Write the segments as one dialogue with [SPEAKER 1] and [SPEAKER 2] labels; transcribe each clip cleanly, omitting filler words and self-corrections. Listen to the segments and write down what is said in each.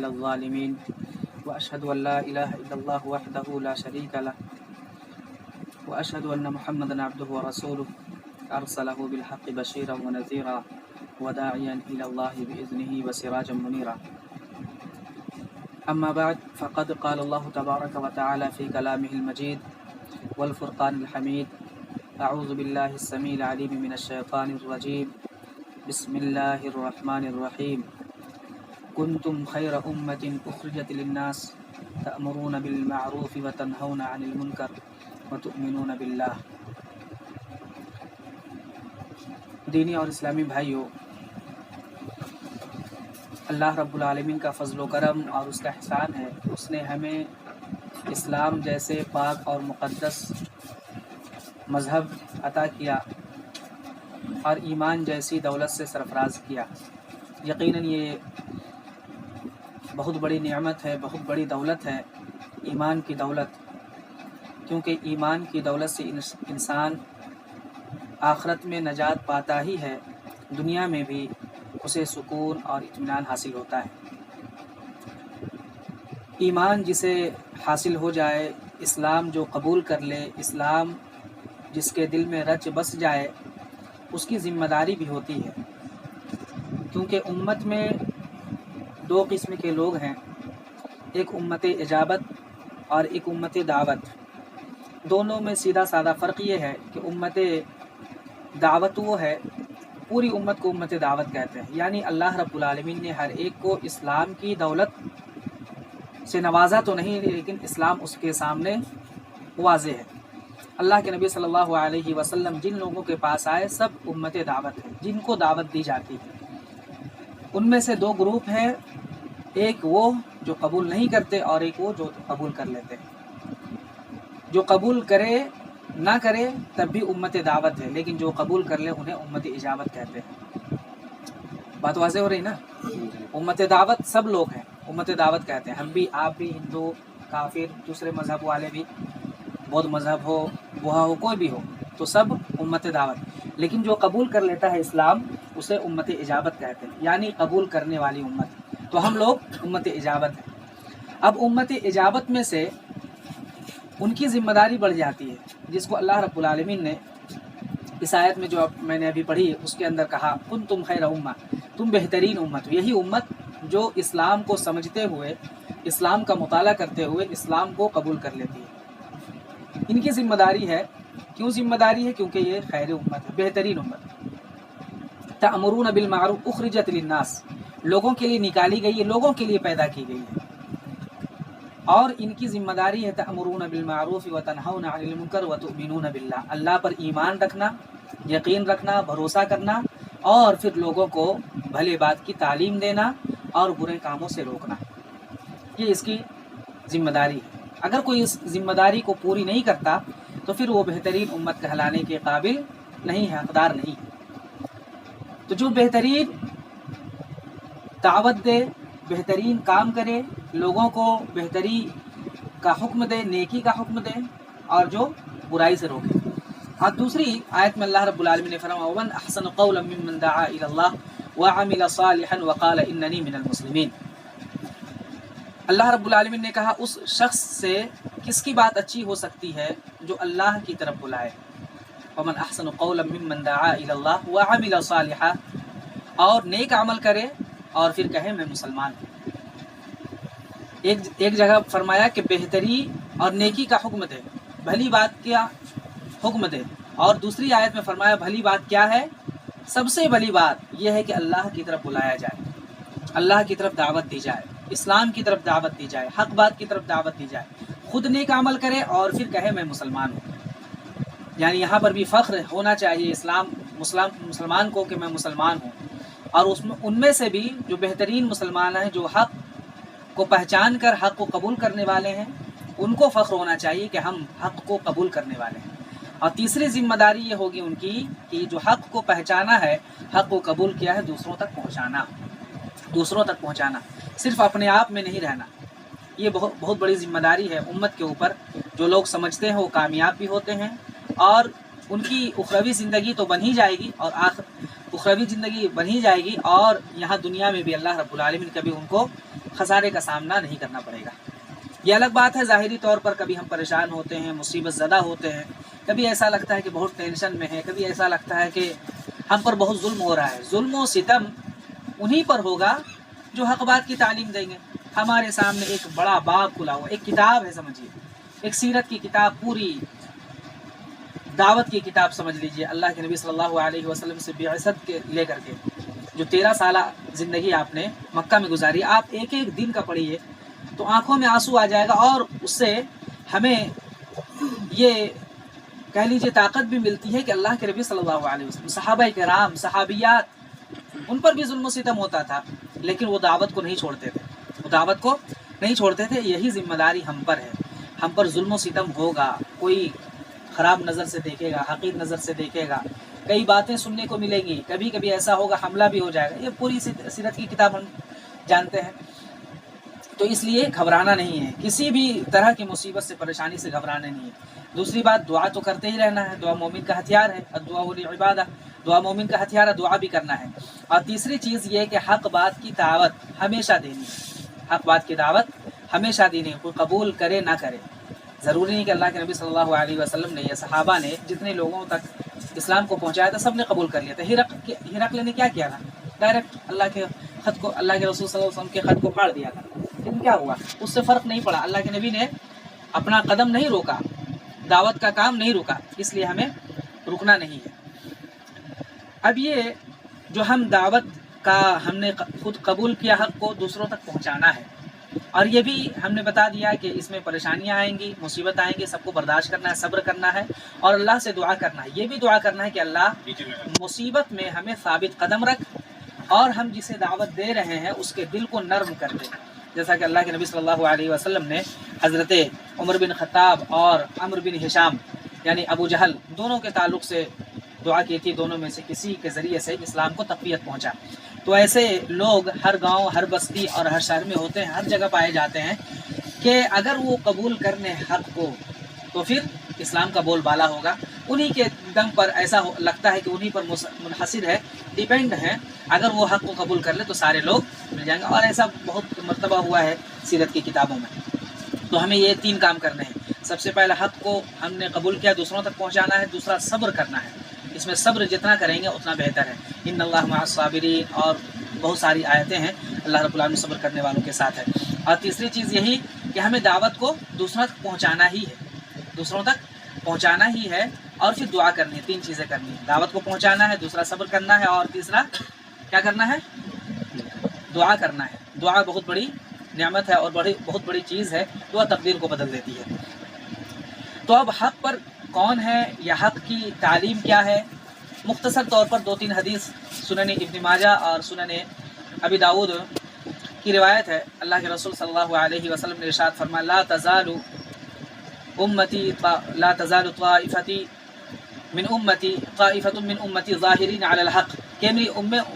[SPEAKER 1] على الظالمين وأشهد أن لا إله إلا الله وحده لا شريك له وأشهد أن محمدا عبده ورسوله أرسله بالحق بشيرا ونذيرا وداعيا إلى الله بإذنه وسراجا منيرا. أما بعد فقد قال الله تبارك وتعالى في كلامه المجيد والفرقان الحميد: أعوذ بالله السميع العليم من الشيطان الرجيم. بسم الله الرحمن الرحيم. كنتم خير أمة أخرجت للناس تأمرون بالمعروف وتنهون عن المنكر وتؤمنون بالله. دینی اور اسلامی بھائیوں، اللہ رب العالمین کا فضل و کرم اور اس کا احسان ہے، اس نے ہمیں اسلام جیسے پاک اور مقدس مذہب عطا کیا اور ایمان جیسی دولت سے سرفراز کیا. یقیناً یہ بہت بڑی نعمت ہے، بہت بڑی دولت ہے ایمان کی دولت، کیونکہ ایمان کی دولت سے انسان آخرت میں نجات پاتا ہی ہے، دنیا میں بھی اسے سکون اور اطمینان حاصل ہوتا ہے. ایمان جسے حاصل ہو جائے، اسلام جو قبول کر لے، اسلام جس کے دل میں رچ بس جائے، اس کی ذمہ داری بھی ہوتی ہے، کیونکہ امت میں دو قسم کے لوگ ہیں، ایک امت اجابت اور ایک امت دعوت. دونوں میں سیدھا سادہ فرق یہ ہے کہ امت دعوت وہ ہے، پوری امت کو امت دعوت کہتے ہیں، یعنی اللہ رب العالمین نے ہر ایک کو اسلام کی دولت سے نوازا تو نہیں، لیکن اسلام اس کے سامنے واضح ہے. اللہ کے نبی صلی اللہ علیہ وسلم جن لوگوں کے پاس آئے سب امت دعوت ہے، جن کو دعوت دی جاتی ہے. ان میں سے دو گروپ ہیں، ایک وہ جو قبول نہیں کرتے اور ایک وہ جو قبول کر لیتے ہیں. جو قبول کرے نہ کرے تب بھی امت دعوت ہے، لیکن جو قبول کر لے انہیں امت اجابت کہتے ہیں. بات واضح ہو رہی نا؟ امت دعوت سب لوگ ہیں، امت دعوت کہتے ہیں. ہم بھی، آپ بھی، ہندو، کافر، دوسرے مذہب والے بھی، بودھ مذہب ہو، بوہا ہو، کوئی بھی ہو، تو سب امت دعوت. لیکن جو قبول کر لیتا ہے اسلام اسے امت اجابت کہتے ہیں، یعنی قبول کرنے والی امت. تو ہم لوگ امت اجابت ہیں. اب امت اجابت میں سے ان کی ذمہ داری بڑھ جاتی ہے، جس کو اللہ رب العالمین نے اس آیت میں جو میں نے ابھی پڑھی اس کے اندر کہا: کنتم خیر امہ، تم بہترین امت. یہی امت جو اسلام کو سمجھتے ہوئے، اسلام کا مطالعہ کرتے ہوئے اسلام کو قبول کر لیتی ہے. ان کی ذمہ داری ہے. کیوں ذمہ داری ہے؟ کیونکہ یہ خیر امت ہے، بہترین امت. تأمرون بالمعروف اخرجت للناس، لوگوں کے لیے نکالی گئی ہے، لوگوں کے لیے پیدا کی گئی ہے. اور ان کی ذمہ داری ہے تأمرون بالمعروف وتنہون عن المنکر وتؤمنون باللہ، اللہ پر ایمان رکھنا، یقین رکھنا، بھروسہ کرنا، اور پھر لوگوں کو بھلے بات کی تعلیم دینا اور برے کاموں سے روکنا. یہ اس کی ذمہ داری ہے. اگر کوئی اس ذمہ داری کو پوری نہیں کرتا تو پھر وہ بہترین امت کہلانے کے قابل نہیں ہے، حقدار نہیں. تو جو بہترین دعوت دے، بہترین کام کرے، لوگوں کو بہتری کا حکم دے، نیکی کا حکم دے، اور جو برائی سے روکے. اور دوسری آیت میں اللہ رب العالمین نے فرمایا: وَمَنْ أَحْسَنُ قَوْلًا مِّمَّنْ دَعَا إِلَى اللَّهِ وَعَمِلَ صَالِحًا وَقَالَ إِنَّنِي مِنَ الْمُسْلِمِينَ. اللہ رب العالمین نے کہا اس شخص سے کس کی بات اچھی ہو سکتی ہے جو اللہ کی طرف بلائے. وَمَنْ أَحْسَنُ قَوْلًا مِّمَّنْ دَعَا إِلَى اللَّهِ وَعَمِلَ صَالِحًا، اور نیک عمل کرے اور پھر کہے میں مسلمان ہوں. ایک جگہ فرمایا کہ بہتری اور نیکی کا حکم دے، بھلی بات کیا حکم دے، اور دوسری آیت میں فرمایا بھلی بات کیا ہے؟ سب سے بڑی بات یہ ہے کہ اللہ کی طرف بلایا جائے، اللہ کی طرف دعوت دی جائے، اسلام کی طرف دعوت دی جائے، حق بات کی طرف دعوت دی جائے، خود نیک عمل کرے اور پھر کہے میں مسلمان ہوں. یعنی یہاں پر بھی فخر ہونا چاہیے مسلمان کو کہ میں مسلمان ہوں. اور ان میں سے بھی جو بہترین مسلمان ہیں، جو حق کو پہچان کر حق کو قبول کرنے والے ہیں، ان کو فخر ہونا چاہیے کہ ہم حق کو قبول کرنے والے ہیں. اور تیسری ذمہ داری یہ ہوگی ان کی کہ جو حق کو پہچانا ہے، حق کو قبول کیا ہے، دوسروں تک پہنچانا، صرف اپنے آپ میں نہیں رہنا. یہ بہت بڑی ذمہ داری ہے امت کے اوپر. جو لوگ سمجھتے ہیں وہ کامیاب بھی ہوتے ہیں، اور ان کی اخروی زندگی تو بن ہی جائے گی، اور اخروی زندگی بن ہی جائے گی، اور یہاں دنیا میں بھی اللہ رب العالمین کبھی ان کو خسارے کا سامنا نہیں کرنا پڑے گا۔ یہ الگ بات ہے ظاہری طور پر کبھی ہم پریشان ہوتے ہیں، مصیبت زدہ ہوتے ہیں، کبھی ایسا لگتا ہے کہ بہت ٹینشن میں ہے، کبھی ایسا لگتا ہے کہ ہم پر بہت ظلم ہو رہا ہے۔ ظلم و ستم انہی پر ہوگا جو حق بات کی تعلیم دیں گے۔ ہمارے سامنے ایک بڑا باب کھلا ہوا، ایک کتاب ہے، سمجھیے ایک سیرت کی کتاب، پوری دعوت کی کتاب سمجھ لیجئے۔ اللہ کے نبی صلی اللہ علیہ وسلم سے بعثت کے لے کر کے جو 13 سالہ زندگی آپ نے مکہ میں گزاری، آپ ایک ایک دن کا پڑھیے تو آنکھوں میں آنسو آ جائے گا، اور اس سے ہمیں یہ کہہ لیجیے طاقت بھی ملتی ہے کہ اللہ کے نبی صلی اللہ علیہ وسلم، صحابہ کرام، صحابیات، ان پر بھی ظلم و ستم ہوتا تھا، لیکن وہ دعوت کو نہیں چھوڑتے تھے، وہ دعوت کو نہیں چھوڑتے تھے۔ یہی ذمہ داری ہم پر ہے، ہم پر ظلم و ستم ہوگا، کوئی خراب نظر سے دیکھے گا، حقیر نظر سے دیکھے گا، کئی باتیں سننے کو ملیں گی، کبھی کبھی ایسا ہوگا حملہ بھی ہو جائے گا۔ یہ پوری سیرت کی کتاب ہم جانتے ہیں، تو اس لیے گھبرانا نہیں ہے، کسی بھی طرح کی مصیبت سے، پریشانی سے گھبرانا نہیں ہے۔ دوسری بات، دعا تو کرتے ہی رہنا ہے، دعا مومن کا ہتھیار ہے، الدعاء للعبادہ، دعا مومن کا ہتھیار ہے، دعا بھی کرنا ہے۔ اور تیسری چیز یہ کہ حق بات کی دعوت ہمیشہ دینی ہے، حق بات کی دعوت ہمیشہ دینی ہے، کوئی قبول کرے نہ کرے۔ ضروری نہیں کہ اللہ کے نبی صلی اللہ علیہ وسلم نے یا صحابہ نے جتنے لوگوں تک اسلام کو پہنچایا تھا سب نے قبول کر لیا تھا۔ ہرقل نے کیا کیا تھا؟ ڈائریکٹ اللہ کے خط کو، اللہ کے رسول صلی اللہ علیہ وسلم کے خط کو پھاڑ دیا تھا، لیکن کیا ہوا؟ اس سے فرق نہیں پڑا، اللہ کے نبی نے اپنا قدم نہیں روکا، دعوت کا کام نہیں روکا، اس لیے ہمیں رکنا نہیں ہے۔ اب یہ جو ہم دعوت کا ہم نے خود قبول کیا، حق کو دوسروں تک پہنچانا ہے، اور یہ بھی ہم نے بتا دیا کہ اس میں پریشانیاں آئیں گی، مصیبت آئیں گی، سب کو برداشت کرنا ہے، صبر کرنا ہے، اور اللہ سے دعا کرنا ہے۔ یہ بھی دعا کرنا ہے کہ اللہ مصیبت میں ہمیں ثابت قدم رکھ، اور ہم جسے دعوت دے رہے ہیں اس کے دل کو نرم کر دے، جیسا کہ اللہ کے نبی صلی اللہ علیہ وسلم نے حضرت عمر بن خطاب اور عمرو بن ہشام یعنی ابو جہل دونوں کے تعلق سے دعا کی تھی، دونوں میں سے کسی کے ذریعے سے اسلام کو تقویت پہنچا۔ تو ایسے لوگ ہر گاؤں، ہر بستی اور ہر شہر میں ہوتے ہیں، ہر جگہ پائے جاتے ہیں کہ اگر وہ قبول کرنے حق کو تو پھر اسلام کا بول بالا ہوگا۔ انہی کے دم پر ایسا لگتا ہے کہ انہی پر منحصر ہے، ڈیپینڈ ہے، اگر وہ حق کو قبول کر لے تو سارے لوگ مل جائیں گے، اور ایسا بہت مرتبہ ہوا ہے سیرت کی کتابوں میں۔ تو ہمیں یہ 3 کام کرنے ہیں۔ سب سے پہلا حق کو ہم نے قبول کیا، دوسروں تک پہنچانا ہے، دوسرا صبر کرنا ہے، اس میں صبر جتنا کریں گے اتنا بہتر ہے۔ ان اللہ مع الصابرین، اور بہت ساری آیتیں ہیں، اللہ رب العالمین صبر کرنے والوں کے ساتھ ہے۔ اور تیسری چیز یہی کہ ہمیں دعوت کو دوسروں تک پہنچانا ہی ہے، دوسروں تک پہنچانا ہی ہے، اور پھر دعا کرنی ہے۔ 3 چیزیں کرنی ہیں، دعوت کو پہنچانا ہے، دوسرا صبر کرنا ہے، اور تیسرا کیا کرنا ہے؟ دعا کرنا ہے۔ دعا بہت بڑی نعمت ہے اور بہت بڑی چیز ہے، دعا تقدیر کو بدل دیتی ہے۔ تو اب حق پر کون ہے یا حق کی تعلیم کیا ہے؟ مختصر طور پر 2-3 حدیث سنن ابن ماجہ اور سنن ابی داؤد کی روایت ہے۔ اللہ کے رسول صلی اللہ علیہ وسلم نے ارشاد فرمایا، لا تزال طائفۃ من امتی ظاہرین علی الحق، کہ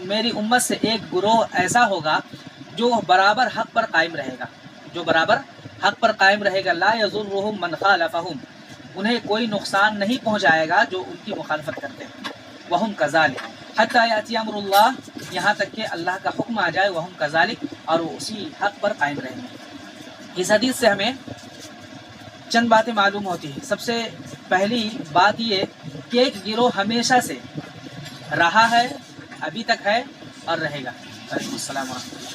[SPEAKER 1] میری امت سے ایک گروہ ایسا ہوگا جو برابر حق پر قائم رہے گا، جو برابر حق پر قائم رہے گا، لا یضرهم من خالفهم، انہیں کوئی نقصان نہیں پہنچائے گا جو ان کی مخالفت کرتے ہیں، وہم کذالک حتی یاتی امر اللہ، یہاں تک کہ اللہ کا حکم آ جائے، وہم کذالک، اور وہ اسی حق پر قائم رہیں گے۔ اس حدیث سے ہمیں چند باتیں معلوم ہوتی ہیں۔ سب سے پہلی بات یہ کہ ایک گروہ ہمیشہ سے رہا ہے، ابھی تک ہے اور رہے گا۔ وعلیکم السلام ورحمۃ اللہ۔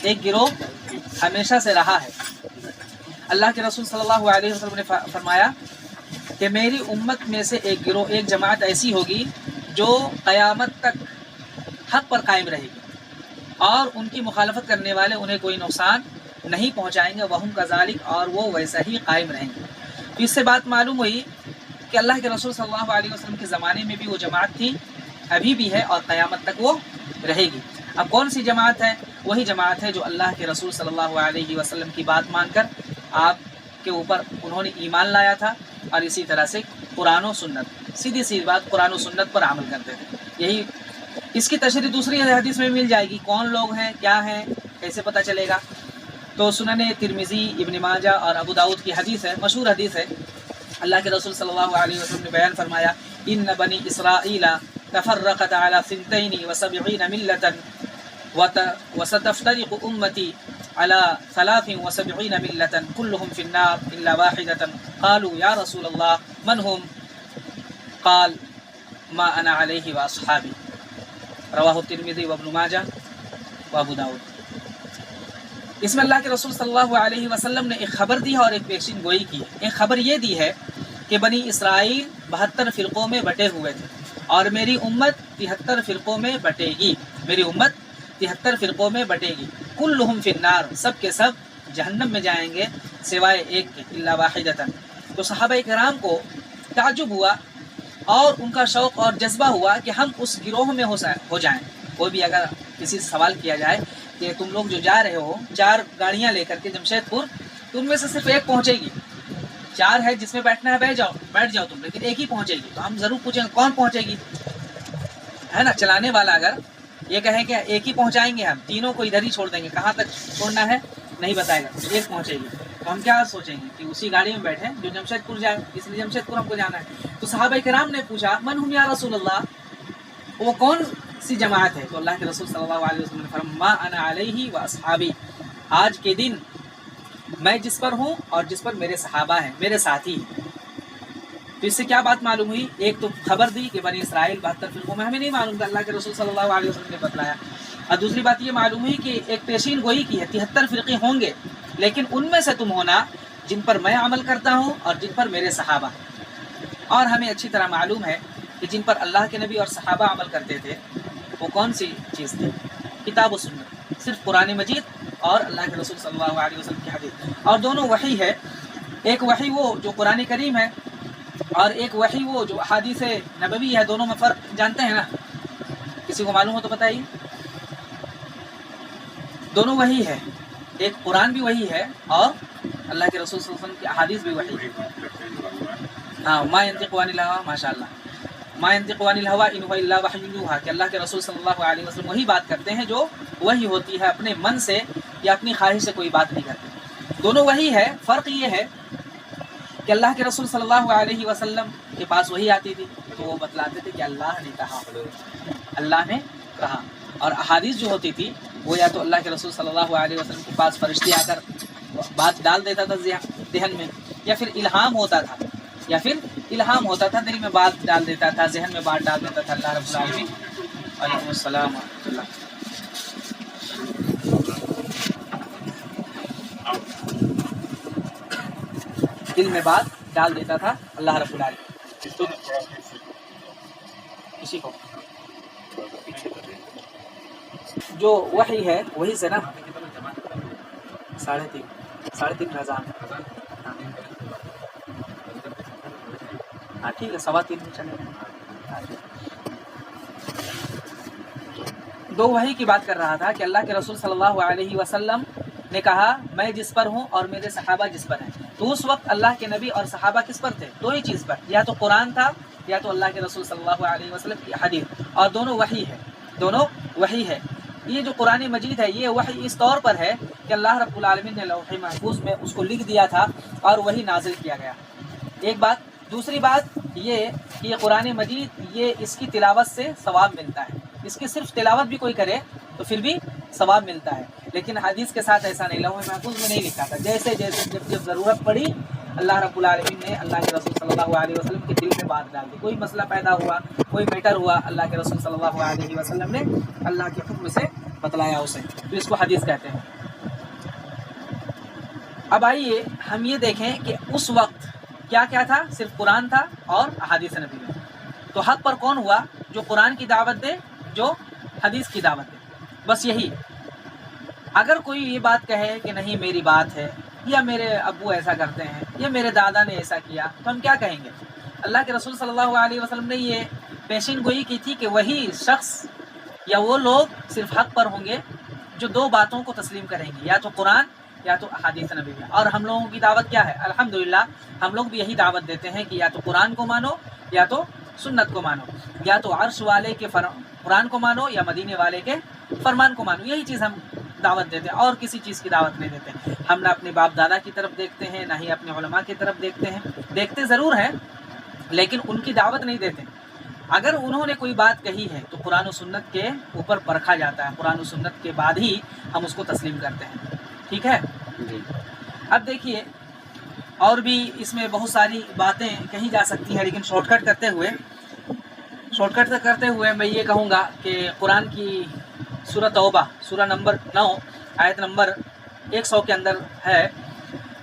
[SPEAKER 1] ایک گروہ ہمیشہ سے رہا ہے۔ اللہ کے رسول صلی اللہ علیہ وسلم نے فرمایا کہ میری امت میں سے ایک گروہ، ایک جماعت ایسی ہوگی جو قیامت تک حق پر قائم رہے گی، اور ان کی مخالفت کرنے والے انہیں کوئی نقصان نہیں پہنچائیں گے، وہم کذالک، اور وہ ویسا ہی قائم رہیں گے۔ تو اس سے بات معلوم ہوئی کہ اللہ کے رسول صلی اللہ علیہ وسلم کے زمانے میں بھی وہ جماعت تھی، ابھی بھی ہے، اور قیامت تک وہ رہے گی۔ اب کون سی جماعت ہے؟ وہی جماعت ہے جو اللہ کے رسول صلی اللہ علیہ وسلم کی بات مان کر آپ کے اوپر انہوں نے ایمان لایا تھا، اور اسی طرح سے قرآن و سنت، سیدھی سی بات، قرآن و سنت پر عمل کرتے تھے۔ یہی اس کی تشریح دوسری حدیث میں مل جائے گی، کون لوگ ہیں، کیا ہیں، کیسے پتہ چلے گا؟ تو سنن ترمذی، ابن ماجہ اور ابو داؤد کی حدیث ہے، مشہور حدیث ہے۔ اللہ کے رسول صلی اللہ علیہ وسلم نے بیان فرمایا، ان بنی اسرائیل تفرقت على 72 ملة وستفترق امتی على 73 ملة كلهم في النار إلا واحدة قالوا يا رسول الله من هم قال ما أنا عليه وأصحابي رواہ الترمذی وابن ماجہ وابو داؤد۔ اس میں اللہ کے رسول صلی اللہ علیہ وسلم نے ایک خبر دی ہے اور ایک پیشین گوئی کی ہے۔ ایک خبر یہ دی ہے کہ بنی اسرائیل 72 فرقوں میں بٹے ہوئے تھے اور میری امت 73 فرقوں میں بٹے گی، میری امت 73 فرقوں میں بٹے گی، کلہم فی النار، سب کے سب جہنم میں جائیں گے سوائے ایک کے، الا واحدۃ۔ تو صحابہ کرام کو تعجب ہوا اور ان کا شوق اور جذبہ ہوا کہ ہم اس گروہ میں ہو جائیں۔ کوئی بھی اگر کسی سے سوال کیا جائے کہ تم لوگ جو جا رہے ہو 4 گاڑیاں لے کر کے جمشید پور، تو ان میں سے صرف ایک پہنچے گی، 4 ہے جس میں بیٹھنا ہے بیٹھ جاؤ تم، لیکن ایک ہی پہنچے گی۔ تو ہم ضرور پوچھیں گے کون پہنچے گی، ہے نا؟ چلانے والا اگر یہ کہیں کہ ایک ہی پہنچائیں گے، ہم تینوں کو ادھر ہی چھوڑ دیں گے، کہاں تک چھوڑنا ہے نہیں بتائے گا، ایک پہنچے گی، تو ہم کیا سوچیں گے کہ اسی گاڑی میں بیٹھیں جو جمشید پور جائے، اس لیے جمشید پور ہم کو جانا ہے۔ تو صحابہ کرام نے پوچھا من ہم یا رسول اللہ، وہ کون سی جماعت ہے؟ تو اللہ کے رسول صلی اللہ علیہ وسلم نے فرمایا ما انا علیہ و اصحابی، آج کے دن میں جس پر ہوں اور جس پر میرے صحابہ ہیں، میرے ساتھی ہیں۔ تو اس سے کیا بات معلوم ہوئی؟ ایک تو خبر دی کہ بنی اسرائیل 72 فرقوں میں، ہمیں نہیں معلوم تھا، اللہ کے رسول صلی اللہ علیہ وسلم نے بتلایا۔ اور دوسری بات یہ معلوم ہوئی کہ ایک پیشین گوئی کی ہے 73 فرقے ہوں گے، لیکن ان میں سے تم ہونا جن پر میں عمل کرتا ہوں اور جن پر میرے صحابہ۔ اور ہمیں اچھی طرح معلوم ہے کہ جن پر اللہ کے نبی اور صحابہ عمل کرتے تھے وہ کون سی چیز تھی؟ کتاب و سنت، صرف قرآن مجید اور اللہ کے رسول صلی اللہ علیہ وسلم کی حدیث، اور دونوں وحی ہے۔ ایک وحی وہ جو قرآن کریم ہے اور ایک وحی وہ جو احادیث نبوی ہے، دونوں میں فرق جانتے ہیں نا؟ کسی کو معلوم ہو تو بتائیے۔ دونوں وحی ہے، ایک قرآن بھی وحی ہے اور اللہ کے رسول صلی اللہ علیہ وسلم کی احادیث بھی وحی ہے۔ ہاں، ما ينطق عن الهوى، ماشاء اللہ، ما ينطق عن الهوى ان هو الا وحی یوحى، کہ اللہ کے رسول صلی اللہ علیہ وسلم وہی بات کرتے ہیں جو وحی ہوتی ہے، اپنے من سے یا اپنی خواہش سے کوئی بات نہیں کرتے۔ دونوں وحی ہے، فرق یہ ہے کہ اللہ کے رسول صلی اللہ علیہ وسلم کے پاس وحی آتی تھی تو وہ بتلاتے تھے کہ اللہ نے کہا، اللہ نے کہا، اور احادیث جو ہوتی تھی وہ یا تو اللہ کے رسول صلی اللہ علیہ وسلم کے پاس فرشتے آ کر بات ڈال دیتا تھا ذہن میں، یا پھر الہام ہوتا تھا، دل میں بات ڈال دیتا تھا، ذہن میں بات ڈال دیتا تھا اللہ رب العالمین۔ وعلیکم السلام ورحمۃ اللہ۔ دل میں بات ڈال دیتا تھا اللہ رب العالمین۔ تو کسی کو جو وحی ہے وہی سے نا 3:30 اذان، ہاں ٹھیک ہے، 3:15 میں چلے گئے۔ دو وحی کی بات کر رہا تھا کہ اللہ کے رسول صلی اللہ علیہ وسلم نے کہا میں جس پر ہوں اور میرے صحابہ جس پر ہیں۔ تو اس وقت اللہ کے نبی اور صحابہ کس پر تھے؟ دو ہی چیز پر، یا تو قرآن تھا یا تو اللہ کے رسول صلی اللہ علیہ وسلم کی حدیث، اور دونوں وحی ہے، دونوں وحی ہے۔ یہ جو قرآن مجید ہے یہ وحی اس طور پر ہے کہ اللہ رب العالمین نے لوح محفوظ میں اس کو لکھ دیا تھا اور وہی نازل کیا گیا، ایک بات۔ دوسری بات یہ کہ یہ قرآن مجید یہ اس کی تلاوت سے ثواب ملتا ہے، اس کی صرف تلاوت بھی کوئی کرے تو پھر بھی ثواب ملتا ہے، لیکن حدیث کے ساتھ ایسا نہیں، لوح محفوظ میں نہیں لکھا تھا، جیسے جب ضرورت پڑی اللہ رب العالمین نے اللہ کے رسول صلی اللہ علیہ وسلم کے دل میں بات ڈال دی، کوئی مسئلہ پیدا ہوا، کوئی میٹر ہوا، اللہ کے رسول صلی اللہ علیہ وسلم نے اللہ کے حکم سے بتلایا اسے، تو اس کو حدیث کہتے ہیں۔ اب آئیے ہم یہ دیکھیں کہ اس وقت کیا کیا تھا؟ صرف قرآن تھا اور احادیث نبی میں۔ تو حق پر کون ہوا؟ جو قرآن کی دعوت دے، جو حدیث کی دعوت دے، بس یہی۔ اگر کوئی یہ بات کہے کہ نہیں میری بات ہے، یا میرے ابو ایسا کرتے ہیں، یا میرے دادا نے ایسا کیا، تو ہم کیا کہیں گے؟ اللہ کے رسول صلی اللہ علیہ وسلم نے یہ پیشین گوئی کی تھی کہ وہی شخص یا وہ لوگ صرف حق پر ہوں گے جو دو باتوں کو تسلیم کریں گے، یا تو قرآن یا تو احادیث نبی میں۔ اور ہم لوگوں کی دعوت کیا ہے؟ الحمدللہ ہم لوگ بھی یہی دعوت دیتے ہیں کہ یا تو قرآن کو مانو یا تو سنت کو مانو، یا تو عرش والے کے قرآن کو مانو یا مدینے والے کے فرمان کو مانو، یہی چیز ہم دعوت دیتے ہیں، اور کسی چیز کی دعوت نہیں دیتے۔ ہم نہ اپنے باپ دادا کی طرف دیکھتے ہیں، نہ ہی اپنے علماء کی طرف دیکھتے ہیں، دیکھتے ضرور ہیں لیکن ان کی دعوت نہیں دیتے۔ اگر انہوں نے کوئی بات کہی ہے تو قرآن و سنت کے اوپر پرکھا جاتا ہے، قرآن و سنت کے بعد ہی ہم اس کو تسلیم کرتے ہیں۔ ٹھیک ہے
[SPEAKER 2] جی
[SPEAKER 1] اب دیکھیے اور بھی اس میں بہت ساری باتیں کہی جا سکتی ہیں، لیکن شارٹ کٹ کرتے ہوئے میں یہ کہوں گا کہ قرآن کی سورہ توبہ سورہ نمبر 9 آیت نمبر 100 کے اندر ہے،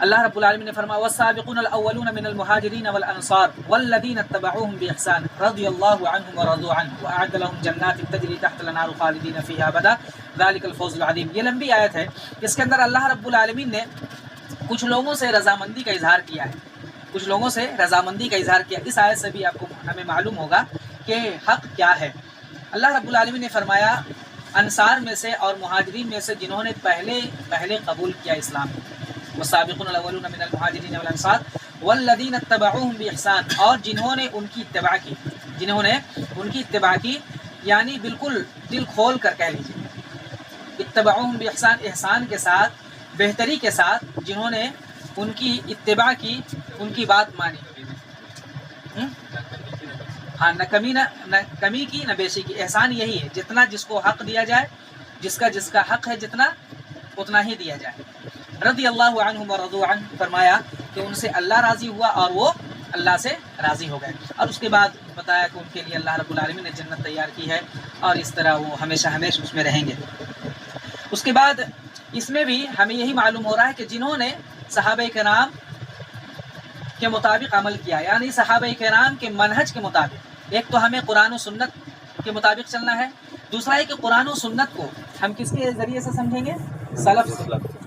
[SPEAKER 1] اللہ رب العالمین نے فرمایا والسابقون الاولون من المهاجرین والانصار والذین اتبعوهم باحسان رضی اللہ عنهم ورضوا عنه واعد لهم جنات تجری تحت الانہار خالدین فیہا ابدا ذلک الفوز العظیم۔ یہ لمبی آیت ہے، اس کے اندر اللہ رب العالمین نے کچھ لوگوں سے رضامندی کا اظہار کیا ہے، اس آیت سے بھی آپ کو ہمیں معلوم ہوگا کہ حق کیا ہے۔ اللہ رب العالمین نے فرمایا انصار میں سے اور مہاجرین میں سے جنہوں نے پہلے قبول کیا اسلام، والسابقون الاولون من المهاجرین والانصار والذین اتبعوهم باحسان، اور جنہوں نے ان کی اتباع کی یعنی بالکل دل کھول کر کہہ لیجیے، اتبعوهم باحسان، احسان کے ساتھ، بہتری کے ساتھ، جنہوں نے ان کی اتباع کی، ان کی بات مانی، ہاں نہ کمی کی نہ بیشی کی۔ احسان یہی ہے جتنا جس کو حق دیا جائے، جس کا حق ہے جتنا اتنا ہی دیا جائے۔ رضی اللہ عنہم ورضوا عنہ، فرمایا کہ ان سے اللہ راضی ہوا اور وہ اللہ سے راضی ہو گئے، اور اس کے بعد بتایا کہ ان کے لیے اللہ رب العالمین نے جنت تیار کی ہے اور اس طرح وہ ہمیشہ اس میں رہیں گے۔ اس کے بعد اس میں بھی ہمیں یہی معلوم ہو رہا ہے کہ جنہوں نے صحابہ کرام کے مطابق عمل کیا، یعنی صحابہ کرام کے منہج کے مطابق، ایک تو ہمیں قرآن و سنت کے مطابق چلنا ہے، دوسرا ہے کہ قرآن و سنت کو ہم کس کے ذریعے سے سمجھیں گے؟ سلف سے،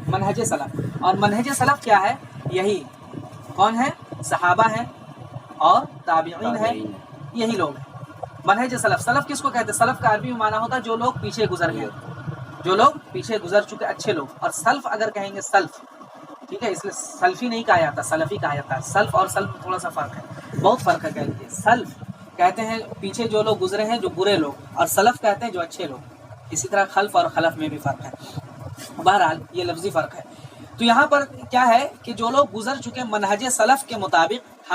[SPEAKER 1] منہج سلف۔ اور منہج سلف کیا ہے؟ یہی کون ہے؟ صحابہ ہیں اور تابعین ہیں، یہی لوگ ہیں منہج سلف۔ سلف کس کو کہتے ہیں؟ سلف کا عربی میں معنی ہوتا ہے جو لوگ پیچھے گزر گئے، جو لوگ پیچھے گزر چکے اچھے لوگ۔ اور سلف اگر کہیں گے سلف، ٹھیک ہے، اس لیے سلفی نہیں کہا جاتا، سلفی کہا جاتا ہے۔ سلف اور سلف میں تھوڑا سا فرق ہے، بہت فرق ہے۔ کہہ لیجیے سلف کہتے ہیں پیچھے جو لوگ گزرے ہیں، جو برے لوگ، اور سلف کہتے ہیں جو اچھے لوگ۔ اسی طرح خلف اور خلف میں بھی فرق ہے، بہرحال یہ لفظی فرق ہے۔ تو یہاں پر کیا ہے کہ جو لوگ گزر چکے منہج سلف کے مطابق،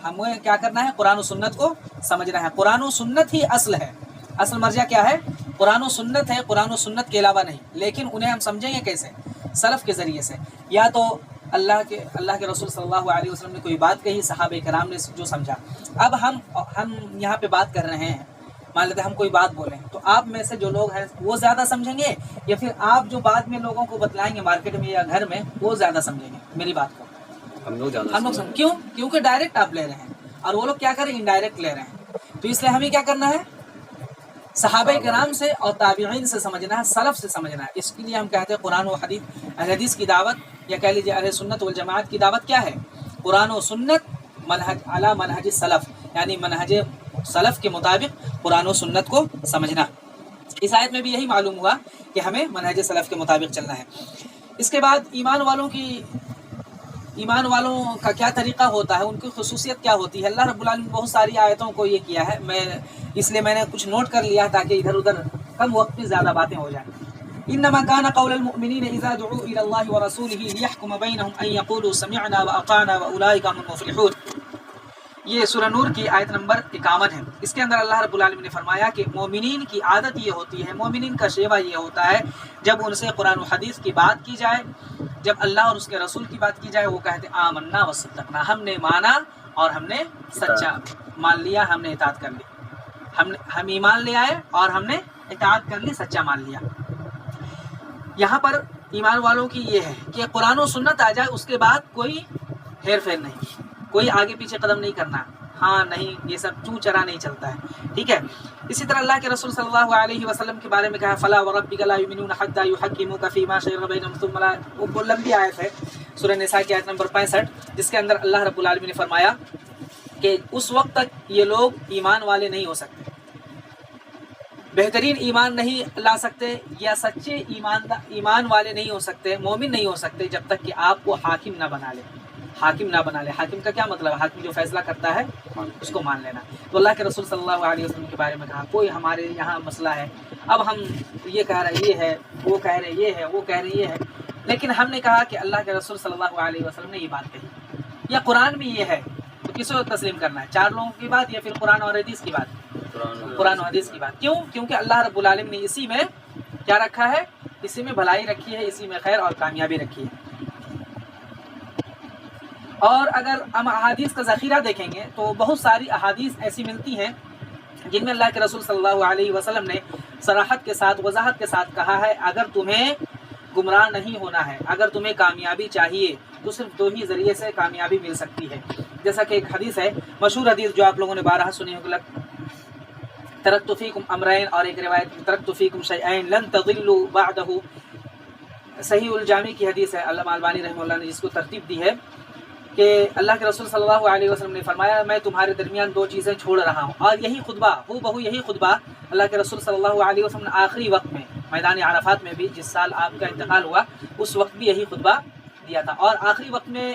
[SPEAKER 1] ہمیں کیا کرنا ہے؟ قرآن و سنت کو سمجھنا ہے۔ قرآن و سنت ہی اصل ہے، اصل مرجع کیا ہے؟ قرآن و سنت ہے، قرآن و سنت کے علاوہ نہیں۔ لیکن انہیں ہم سمجھیں گے کیسے؟ سلف کے ذریعے سے، یا تو اللہ کے رسول صلی اللہ علیہ وسلم نے کوئی بات کہی، صحابہ کرام نے جو سمجھا۔ اب ہم یہاں پہ بات کر رہے ہیں، مان لیتے ہم کوئی بات بولیں تو آپ میں سے جو لوگ ہیں وہ زیادہ سمجھیں گے، یا پھر آپ جو بعد میں لوگوں کو بتلائیں گے مارکیٹ میں یا گھر میں وہ زیادہ سمجھیں گے میری بات کو؟ ہم لوگ کیوں؟ کیونکہ ڈائریکٹ آپ لے رہے ہیں اور وہ لوگ کیا کریں؟ انڈائریکٹ لے رہے ہیں۔ تو اس لیے ہمیں کیا کرنا ہے؟ صحابہ کرام سے اور تابعین سے سمجھنا ہے، سلف سے سمجھنا ہے۔ اس کے لیے ہم کہتے ہیں قرآن و حدیث، اہل حدیث کی دعوت، یا کہہ لیجیے اہل سنت والجماعت کی دعوت کیا ہے؟ قرآن و سنت منہج اعلیٰ منہج سلف، یعنی منہج سلف کے مطابق قرآن و سنت کو سمجھنا۔ اس آیت میں بھی یہی معلوم ہوا کہ ہمیں منہج سلف کے مطابق چلنا ہے۔ اس کے بعد ایمان والوں کا کیا طریقہ ہوتا ہے، ان کی خصوصیت کیا ہوتی ہے؟ اللہ رب العالمین نے بہت ساری آیتوں کو یہ کیا ہے، اس لیے میں نے کچھ نوٹ کر لیا تاکہ ادھر ادھر کم وقت میں زیادہ باتیں ہو جائیں۔ انما كان قول المؤمنين اذا دعوا الى الله ورسوله ليحكم بينهم ان يقولوا سمعنا واطعنا واولئك هم المفلحون۔ یہ سورہ نور کی آیت نمبر 51 ہے۔ اس کے اندر اللہ رب العالمین نے فرمایا کہ مومنین کی عادت یہ ہوتی ہے، مومنین کا شیوہ یہ ہوتا ہے، جب ان سے قرآن و حدیث کی بات کی جائے، جب اللہ اور اس کے رسول کی بات کی جائے، وہ کہتے آمنا وصدقنا، ہم نے مانا اور ہم نے سچا مان لیا، ہم نے اطاعت کر لی، ہم ایمان لے آئے اور ہم نے اطاعت کر لی، سچا مان لیا۔ یہاں پر ایمان والوں کی یہ ہے کہ قرآن و سنت آ جائے، اس کے بعد کوئی ہیر پھیر نہیں، کوئی آگے پیچھے قدم نہیں کرنا، ہاں نہیں، یہ سب چوں چرا نہیں چلتا ہے، ٹھیک ہے۔ اسی طرح اللہ کے رسول صلی اللہ علیہ وسلم کے بارے میں کہا فلا وربک لا یؤمنون حتی یحکموک فیما شجر بینہم ثم لا، وہ لمبی آیت ہے سورہ نساء کی آیت نمبر 65، جس کے اندر اللہ رب العالمین نے فرمایا کہ اس وقت تک یہ لوگ ایمان والے نہیں ہو سکتے، بہترین ایمان نہیں لا سکتے، یا سچے ایمان والے نہیں ہو سکتے، مومن نہیں ہو سکتے، جب تک کہ آپ کو حاکم نہ بنا لے۔ حاکم کا کیا مطلب ہے؟ حاکم جو فیصلہ کرتا ہے اس کو مان لینا۔ تو اللہ کے رسول صلی اللہ علیہ وسلم کے بارے میں کہا کوئی ہمارے یہاں مسئلہ ہے، اب ہم یہ کہہ رہے یہ ہے، وہ کہہ رہے یہ ہے، وہ کہہ رہے یہ ہے، لیکن ہم نے کہا کہ اللہ کے رسول صلی اللہ علیہ وسلم نے یہ بات کہی، یا قرآن میں یہ ہے، تو کس کو تسلیم کرنا ہے؟ چار لوگوں کی بات یا پھر قرآن اور حدیث کی بات؟ قرآن و حدیث کی بات۔ کیوں؟ کیونکہ اللہ رب العالمین نے اسی میں کیا رکھا ہے؟ اسی میں بھلائی رکھی ہے، اسی میں خیر اور کامیابی رکھی ہے۔ اور اگر ہم احادیث کا ذخیرہ دیکھیں گے تو بہت ساری احادیث ایسی ملتی ہیں جن میں اللہ کے رسول صلی اللہ علیہ وسلم نے صراحت کے ساتھ، وضاحت کے ساتھ کہا ہے اگر تمہیں گمراہ نہیں ہونا ہے، اگر تمہیں کامیابی چاہیے تو صرف دو ہی ذریعے سے کامیابی مل سکتی ہے۔ جیسا کہ ایک حدیث ہے، مشہور حدیث جو آپ لوگوں نے بارہا سنی ہوگی، ترکت فیکم امرین، اور ایک روایت میں ترکت فیکم شیئین لن تضلوا بعدہ، صحیح الجامع کی حدیث ہے، علامہ البانی رحمہ اللہ نے جس کو ترتیب دی ہے کہ اللہ کے رسول صلی اللہ علیہ وسلم نے فرمایا میں تمہارے درمیان دو چیزیں چھوڑ رہا ہوں، اور یہی خطبہ بہو یہی خطبہ اللہ کے رسول صلی اللہ علیہ وسلم نے آخری وقت میں میدان عرفات میں بھی، جس سال آپ کا انتقال ہوا اس وقت بھی یہی خطبہ دیا تھا۔ اور آخری وقت میں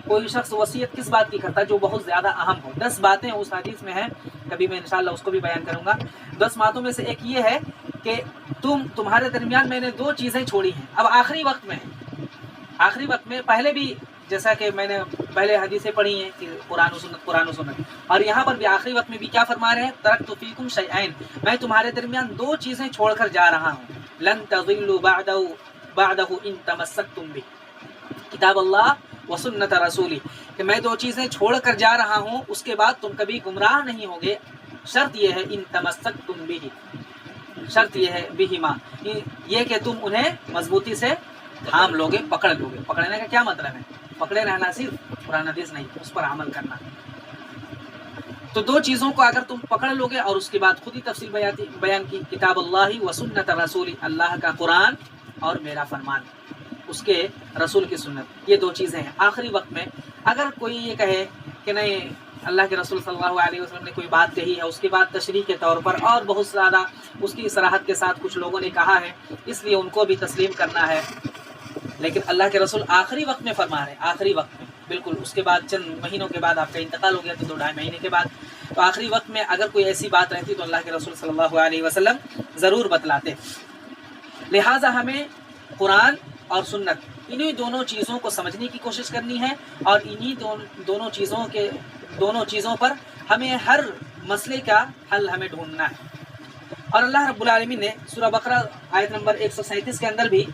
[SPEAKER 1] کوئی شخص وصیت کس بات کی کرتا ہے؟ جو بہت زیادہ اہم ہو۔ 10 باتیں اس حدیث میں ہیں، کبھی میں انشاءاللہ اس کو بھی بیان کروں گا۔ 10 باتوں میں سے ایک یہ ہے کہ تمہارے درمیان میں نے دو چیزیں چھوڑی ہیں، اب آخری وقت میں پہلے بھی جیسا کہ میں نے پہلے حدیثیں پڑھی ہیں کہ قرآن و سنت، اور یہاں پر بھی آخری وقت میں بھی کیا فرما رہے ہیں؟ ترکت فیکم شیئین، میں تمہارے درمیان دو چیزیں چھوڑ کر جا رہا ہوں، لن تضلوا بعدہ ان تمسکتم بہ، کتاب اللہ و سنت رسولی، کہ میں دو چیزیں چھوڑ کر جا رہا ہوں اس کے بعد تم کبھی گمراہ نہیں ہوگے، شرط یہ ہے ان تمسکتم بہ، شرط یہ ہے بہما، یہ کہ تم انہیں مضبوطی سے تھام لوگے، پکڑ لوگے۔ پکڑنے کا کیا مطلب ہے؟ پکڑے رہنا صرف قرآن حدیث نہیں، اس پر عمل کرنا۔ تو دو چیزوں کو اگر تم پکڑ لوگے، اور اس کے بعد خود ہی تفصیل بیان کی، کتاب اللہ و سنت رسولی، اللہ کا قرآن اور میرا فرمان، اس کے رسول کی سنت، یہ دو چیزیں ہیں۔ آخری وقت میں اگر کوئی یہ کہے کہ نہیں اللہ کے رسول صلی اللہ علیہ وسلم نے کوئی بات کہی ہے، اس کے بعد تشریح کے طور پر اور بہت زیادہ اس کی صراحت کے ساتھ کچھ لوگوں نے کہا ہے، اس لیے ان کو بھی تسلیم کرنا ہے، لیکن اللہ کے رسول آخری وقت میں فرما رہے ہیں، آخری وقت میں بالکل، اس کے بعد چند مہینوں کے بعد آپ کا انتقال ہو گیا تو 2-2.5 مہینے کے بعد، تو آخری وقت میں اگر کوئی ایسی بات رہتی تو اللہ کے رسول صلی اللہ علیہ وسلم ضرور بتلاتے۔ لہٰذا ہمیں قرآن اور سنت انہی دونوں چیزوں کو سمجھنے کی کوشش کرنی ہے، اور انہی دونوں چیزوں پر ہمیں ہر مسئلے کا حل ہمیں ڈھونڈنا ہے۔ اور اللہ رب العالمین نے سورہ بقرہ آیت نمبر 137 کے اندر بھی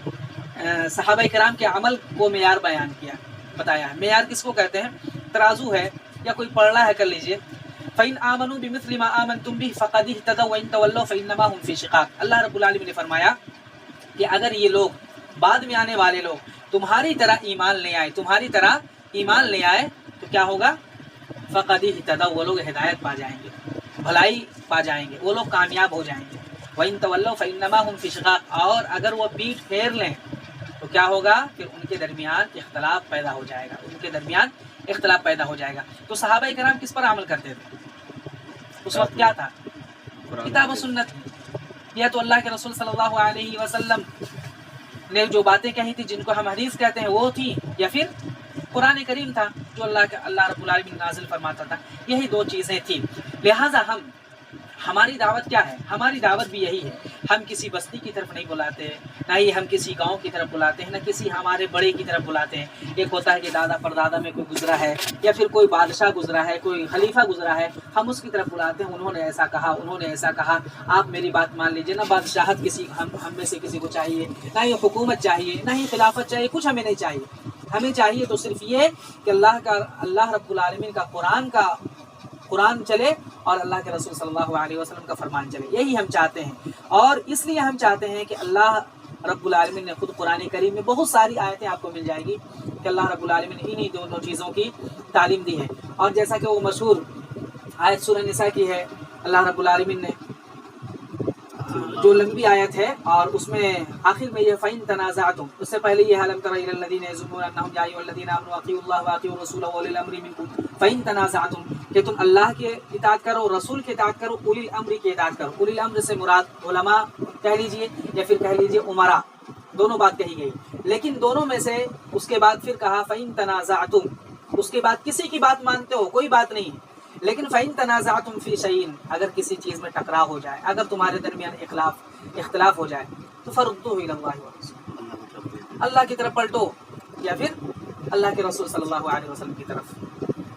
[SPEAKER 1] صحابہ کرام کے عمل کو معیار بیان کیا، بتایا ہے۔ معیار کس کو کہتے ہیں؟ ترازو ہے یا کوئی پڑھنا ہے، کر لیجئے، فَإِنْ آمَنُوا بِمِثْلِ مَا آمَنْتُمْ بِهِ فَقَدِ اهْتَدَوْا وَإِنْ تَوَلَّوْا فَإِنَّمَا هُمْ فِي شِقَاقٍ۔ اللہ رب العالمین نے فرمایا کہ اگر یہ لوگ بعد میں آنے والے لوگ تمہاری طرح ایمان لے آئے تو کیا ہوگا؟ فَقَدِ اهْتَدَوْا، وہ لوگ ہدایت پا جائیں گے، بھلائی پا جائیں گے، وہ لوگ کامیاب ہو جائیں گے۔ وَإِنْ تَوَلَّوْا فَإِنَّمَا هُمْ فِي شِقَاقٍ، اور اگر وہ پیٹھ پھیر لیں تو کیا ہوگا؟ پھر ان کے درمیان اختلاف پیدا ہو جائے گا، تو صحابہ کرام کس پر عمل کرتے تھے؟ اس وقت کیا تھا؟ کتاب و سنت، یا تو اللہ کے رسول صلی اللہ علیہ وسلم نے جو باتیں کہی تھی جن کو ہم حدیث کہتے ہیں وہ تھی، یا پھر قرآن کریم تھا جو اللہ رب العالمین نازل فرماتا تھا۔ یہی دو چیزیں تھیں۔ لہٰذا ہماری دعوت کیا ہے؟ ہماری دعوت بھی یہی ہے، ہم کسی بستی کی طرف نہیں بلاتے، نہ ہی ہم کسی گاؤں کی طرف بلاتے ہیں، نہ کسی ہمارے بڑے کی طرف بلاتے ہیں۔ ایک ہوتا ہے کہ دادا پردادا میں کوئی گزرا ہے، یا پھر کوئی بادشاہ گزرا ہے، کوئی خلیفہ گزرا ہے، ہم اس کی طرف بلاتے ہیں، انہوں نے ایسا کہا، آپ میری بات مان لیجیے۔ نہ بادشاہت ہم میں سے کسی کو چاہیے، نہ ہی حکومت چاہیے، نہ ہی خلافت چاہیے، کچھ ہمیں نہیں چاہیے۔ ہمیں چاہیے تو صرف یہ کہ اللہ رب العالمین کا قرآن چلے اور اللہ کے رسول صلی اللہ علیہ وسلم کا فرمان چلے، یہی ہم چاہتے ہیں۔ اور اس لیے ہم چاہتے ہیں کہ اللہ رب العالمین نے خود قرآن کریم میں بہت ساری آیتیں آپ کو مل جائے گی کہ اللہ رب العالمین نے انہی دونوں چیزوں کی تعلیم دی ہے۔ اور جیسا کہ وہ مشہور آیت سورہ نساء کی ہے، اللہ رب العالمین نے جو لمبی آیت ہے، اور اس میں آخر میں یہ فَإِن تَنَازَعْتُمْ، اس سے پہلے یہ أَلَمْ تَرَ إِلَى الَّذِينَ يَزُعُمُونَ أَنَّهُمْ يَا أَيُّهَا الَّذِينَ آمَنُوا أَطِيعُوا اللَّهَ وَأَطِيعُوا الرَّسُولَ وَأُولِي الْأَمْرِ مِنكُمْ فَإِن تَنَازَعْتُمْ، کہ تم اللہ کے اطاعت کرو، رسول کے اطاعت کرو، اولی الامر کی اطاعت کرو۔ اولی الامر سے مراد علماء کہہ لیجئے یا پھر کہہ لیجئے عمراء، دونوں بات کہی گئی، لیکن دونوں میں سے اس کے بعد پھر کہا فَإِن تَنَازَعْتُمْ، اس کے بعد کسی کی بات مانتے ہو کوئی بات نہیں، لیکن فَإِن تَنَازَعْتُمْ فِي شَيْءٍ، اگر کسی چیز میں ٹکراؤ ہو جائے، اگر تمہارے درمیان اختلاف ہو جائے تو فَرُدُّوهُ إِلَى اللَّهِ وَالرَّسُولِ، اللہ کی طرف پلٹو یا پھر اللہ کے رسول صلی اللہ علیہ وسلم کی طرف۔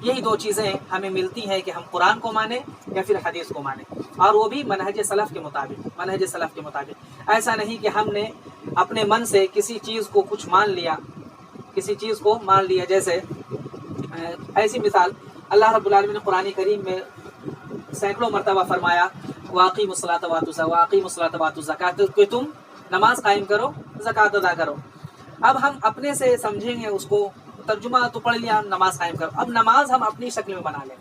[SPEAKER 1] یہی دو چیزیں ہمیں ملتی ہیں کہ ہم قرآن کو مانیں یا پھر حدیث کو مانیں، اور وہ بھی منہج سلف کے مطابق۔ ایسا نہیں کہ ہم نے اپنے من سے کسی چیز کو کچھ مان لیا، کسی چیز کو مان لیا. جیسے ایسی مثال اللہ رب العالمین نے قرآن کریم میں سینکڑوں مرتبہ فرمایا واقعی الصلاۃ وآتوا الزکوٰۃ، کہ تم نماز قائم کرو، زکوٰۃ ادا کرو. اب ہم اپنے سے سمجھیں گے اس کو، ترجمہ تو پڑھ لیا نماز قائم کرو. اب نماز ہم اپنی شکل میں بنا لیں.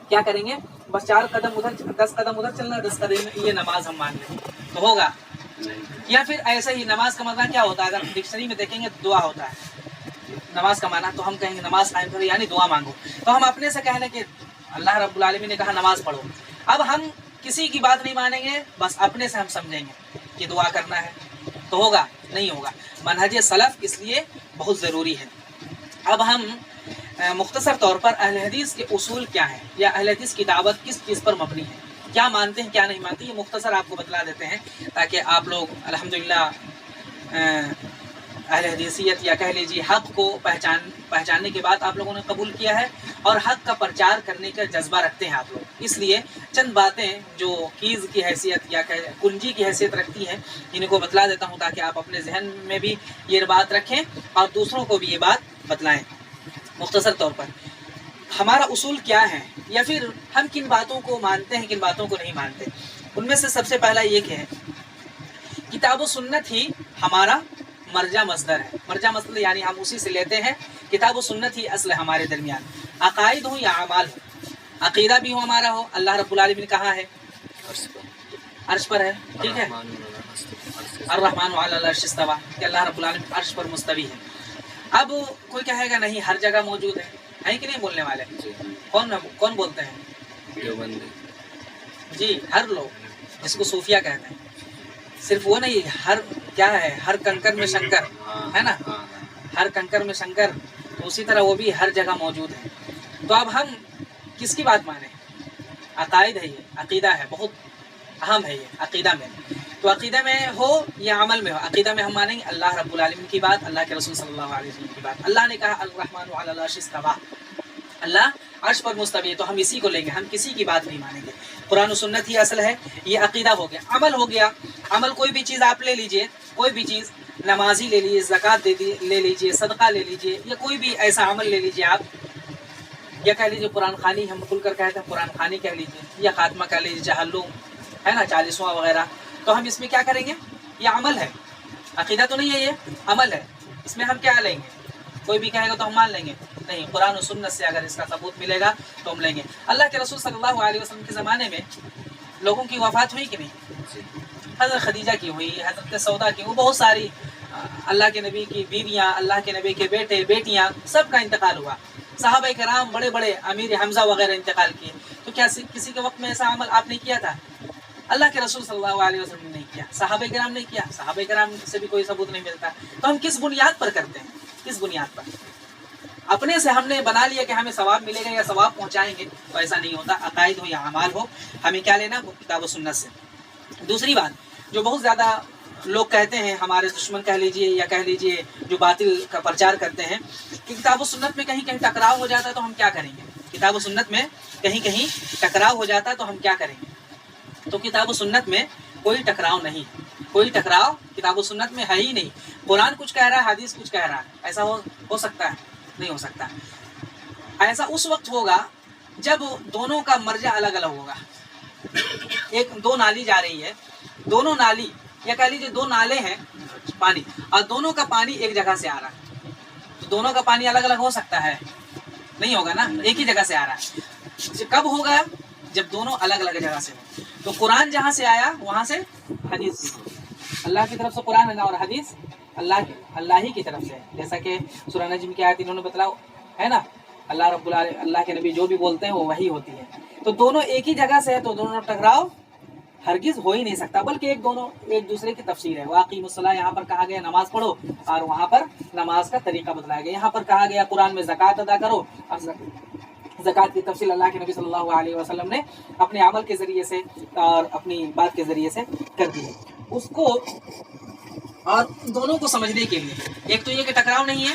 [SPEAKER 1] کیا کریں گے؟ بس 4 قدم ادھر 10 قدم ادھر چلنا، 10 قدم میں یہ نماز ہم مان لیں تو ہوگا؟ یا پھر ایسے ہی نماز کا معنی کیا ہوتا ہے؟ اگر ڈکشنری میں دیکھیں گے دعا ہوتا ہے نماز کا معنی، تو ہم کہیں گے نماز قائم کرو یعنی دعا مانگو. تو ہم اپنے سے کہہ لیں کہ اللہ رب العالمین نے کہا نماز پڑھو. اب ہم کسی کی بات نہیں مانیں گے، بس اپنے سے ہم سمجھیں گے کہ دعا کرنا ہے تو ہوگا؟ نہیں ہوگا. منہج سلف اس لیے بہت ضروری ہے. اب ہم مختصر طور پر اہل حدیث کے اصول کیا ہیں، یا اہل حدیث کی دعوت کس چیز پر مبنی ہے، کیا مانتے ہیں کیا نہیں مانتے، یہ مختصر آپ کو بتلا دیتے ہیں تاکہ آپ لوگ الحمدللہ اہل حدیثیت یا کہہ لیجیے حق کو پہچاننے کے بعد آپ لوگوں نے قبول کیا ہے اور حق کا پرچار کرنے کا جذبہ رکھتے ہیں آپ لوگ. اس لیے چند باتیں جو کیز کی حیثیت یا کنجی کی حیثیت رکھتی ہیں ان کو بتلا دیتا ہوں تاکہ آپ اپنے ذہن میں بھی یہ بات رکھیں اور دوسروں کو بھی یہ بات بتلائیں. مختصر طور پر ہمارا اصول کیا ہے، یا پھر ہم کن باتوں کو مانتے ہیں کن باتوں کو نہیں مانتے. ان میں سے سب سے پہلا یہ کہ کتاب و سنت ہی ہمارا مرجع مصدر ہے. مرجع مصدر یعنی ہم اسی سے لیتے ہیں. کتاب و سنت ہی اصل ہے ہمارے درمیان. عقائد ہوں یا اعمال ہوں، عقیدہ بھی ہو ہمارا ہو. اللہ رب العالمین کہاں ہے؟ عرش پر ہے. ٹھیک ہے، الرحمن علی العرش استویٰ، کہ اللہ رب العالمین عرش پر مستوی ہے. اب کوئی کہے گا نہیں ہر جگہ موجود ہے کہ نہیں بولنے والے؟ کون بولتے ہیں؟ جی ہر لوگ، جس کو صوفیہ کہتے ہیں. صرف وہ نہیں، ہر کیا ہے، ہر کنکر میں شنکر ہے نا، ہر کنکر میں شنکر، تو اسی طرح وہ بھی ہر جگہ موجود ہے. تو اب ہم کس کی بات مانیں؟ عقائد ہے، یہ عقیدہ ہے، بہت اہم ہے یہ عقیدہ میں. تو عقیدہ میں ہو یا عمل میں ہو، عقیدہ میں ہم مانیں گے اللہ رب العالمین کی بات، اللہ کے رسول صلی اللہ علیہ وسلم کی بات. اللہ نے کہا الرحمن علی العرش استویٰ، اللہ عرش پر مستوی ہے، تو ہم اسی کو لیں گے، ہم کسی کی بات نہیں مانیں گے. قرآن و سنت ہی اصل ہے. یہ عقیدہ ہو گیا. عمل ہو گیا. عمل کوئی بھی چیز آپ لے لیجئے، کوئی بھی چیز، نمازی لے لیجیے، زکوٰۃ لے لیجیے، صدقہ لے لیجیے، یا کوئی بھی ایسا عمل لے لیجیے آپ، یا کہہ لیجیے قرآن خوانی، ہم کھل کر کہتے ہیں قرآن خوانی کہہ لیجیے، یا خاتمہ کہہ لیجیے، چہلم ہے نا، 40واں وغیرہ. تو ہم اس میں کیا کریں گے؟ یہ عمل ہے، عقیدہ تو نہیں ہے، یہ عمل ہے. اس میں ہم کیا لیں گے؟ کوئی بھی کہے گا تو ہم مان لیں گے؟ نہیں. قرآن و سنت سے اگر اس کا ثبوت ملے گا تو ہم لیں گے. اللہ کے رسول صلی اللہ علیہ وسلم کے زمانے میں لوگوں کی وفات ہوئی کہ نہیں؟ حضرت خدیجہ کی ہوئی، حضرت سودا کی، وہ بہت ساری اللہ کے نبی کی بیویاں، اللہ کے نبی کے بیٹے بیٹیاں، سب کا انتقال ہوا. صحابہ کرام بڑے بڑے امیر حمزہ وغیرہ انتقال کیے. تو کیا کسی کے وقت میں ایسا عمل آپ نے کیا تھا؟ اللہ کے رسول صلی اللہ علیہ وسلم نے نہیں کیا، صحابہ کرام نے کیا. صحابہ کرام سے بھی کوئی ثبوت نہیں ملتا. تو ہم کس بنیاد پر کرتے ہیں؟ کس بنیاد پر؟ اپنے سے ہم نے بنا لیا کہ ہمیں ثواب ملے گا یا ثواب پہنچائیں گے، تو ایسا نہیں ہوتا. عقائد ہو یا اعمال ہو، ہمیں کیا لینا؟ وہ کتاب و سنت سے. دوسری بات جو بہت زیادہ لوگ کہتے ہیں، ہمارے دشمن کہہ لیجئے یا کہہ لیجئے جو باطل کا پرچار کرتے ہیں، کہ کتاب و سنت میں کہیں ٹکراؤ ہو جاتا ہے تو ہم کیا کریں گے؟ کتاب و سنت میں کہیں ٹکراؤ ہو جاتا ہے تو ہم کیا کریں گے؟ تو کتاب و سنت میں کوئی ٹکراؤ نہیں، کوئی ٹکراؤ کتاب و سنت میں ہے ہی نہیں. قرآن کچھ کہہ رہا ہے، حدیث کچھ کہہ رہا ہے، ایسا ہو سکتا ہے؟ نہیں ہو سکتا. ایسا اس وقت ہوگا جب دونوں کا مرجع الگ الگ ہوگا. دو نالی جا رہی ہے، دونوں نالی یا کہہ لیجیے 2 نالے ہیں پانی، اور دونوں کا پانی ایک جگہ سے آ رہا ہے. تو دونوں کا پانی الگ الگ ہو سکتا ہے؟ نہیں ہوگا نا، ایک ہی جگہ سے آ رہا ہے. کب ہوگا؟ جب دونوں الگ الگ جگہ سے ہو. تو قرآن جہاں سے آیا وہاں سے حدیث بھی، اللہ کی طرف سے قرآن ہے نا، اور حدیث اللہ ہی کی طرف سے ہے. جیسا کہ سورہ نجم کی آیت انہوں نے بتلاؤ ہے نا، اللہ رب العالمین، اللہ کے نبی جو بھی بولتے ہیں وہ وہی ہوتی ہے. تو دونوں ایک ہی جگہ سے ہے، تو دونوں ٹکراؤ ہرگز ہو ہی نہیں سکتا، بلکہ ایک دوسرے کی تفسیر ہے. واقعی الصلاۃ یہاں پر کہا گیا نماز پڑھو، اور وہاں پر نماز کا طریقہ بتلایا گیا. یہاں پر کہا گیا قرآن میں زکوٰۃ ادا کرو، اور زکوٰۃ کی تفصیل اللہ کے نبی صلی اللہ علیہ وسلم نے اپنے عمل کے ذریعے سے اور اپنی بات کے ذریعے سے کر دی ہے. اس کو اور دونوں کو سمجھنے کے لیے ایک تو یہ کہ ٹکراؤ نہیں ہے،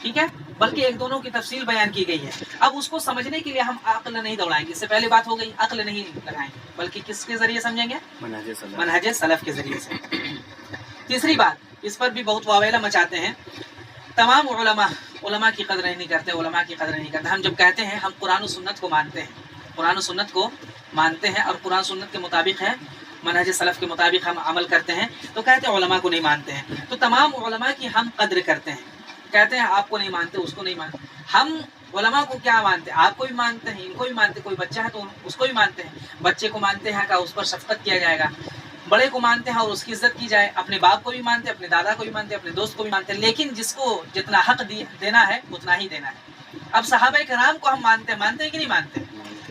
[SPEAKER 1] ٹھیک ہے، بلکہ ایک دونوں کی تفصیل بیان کی گئی ہے. اب اس کو سمجھنے کے لیے ہم عقل نہیں دوڑائیں گے. اس سے پہلے بات ہو گئی عقل نہیں لگائیں گے بلکہ کس کے ذریعے سمجھیں گے؟ منہج سلف کے ذریعے سے. تیسری بات، اس پر بھی بہت واویلا مچاتے ہیں. تمام علماء کی قدر نہیں کرتے، علماء کی قدر نہیں کرتے. ہم جب کہتے ہیں ہم قرآن و سنت کو مانتے ہیں، قرآن و سنت کو مانتے ہیں اور قرآن و سنت کے مطابق ہے، منہج سلف کے مطابق ہم عمل کرتے ہیں، تو کہتے ہیں علماء کو نہیں مانتے ہیں. تو تمام علماء کی ہم قدر کرتے ہیں. کہتے ہیں آپ کو نہیں مانتے، اس کو نہیں مانتے. ہم علماء کو کیا مانتے ہیں؟ آپ کو بھی مانتے ہیں، ان کو بھی مانتے ہیں. کوئی بچہ ہے تو اس کو بھی مانتے ہیں. بچے کو مانتے ہیں کہ اس پر شفقت کیا جائے گا. بڑے کو مانتے ہیں اور اس کی عزت کی جائے. اپنے باپ کو بھی مانتے ہیں، اپنے دادا کو بھی مانتے ہیں، اپنے دوست کو بھی مانتے ہیں. لیکن جس کو جتنا حق دینا ہے اتنا ہی دینا ہے. اب صحابہ کرام کو ہم مانتے ہیں کہ نہیں مانتے؟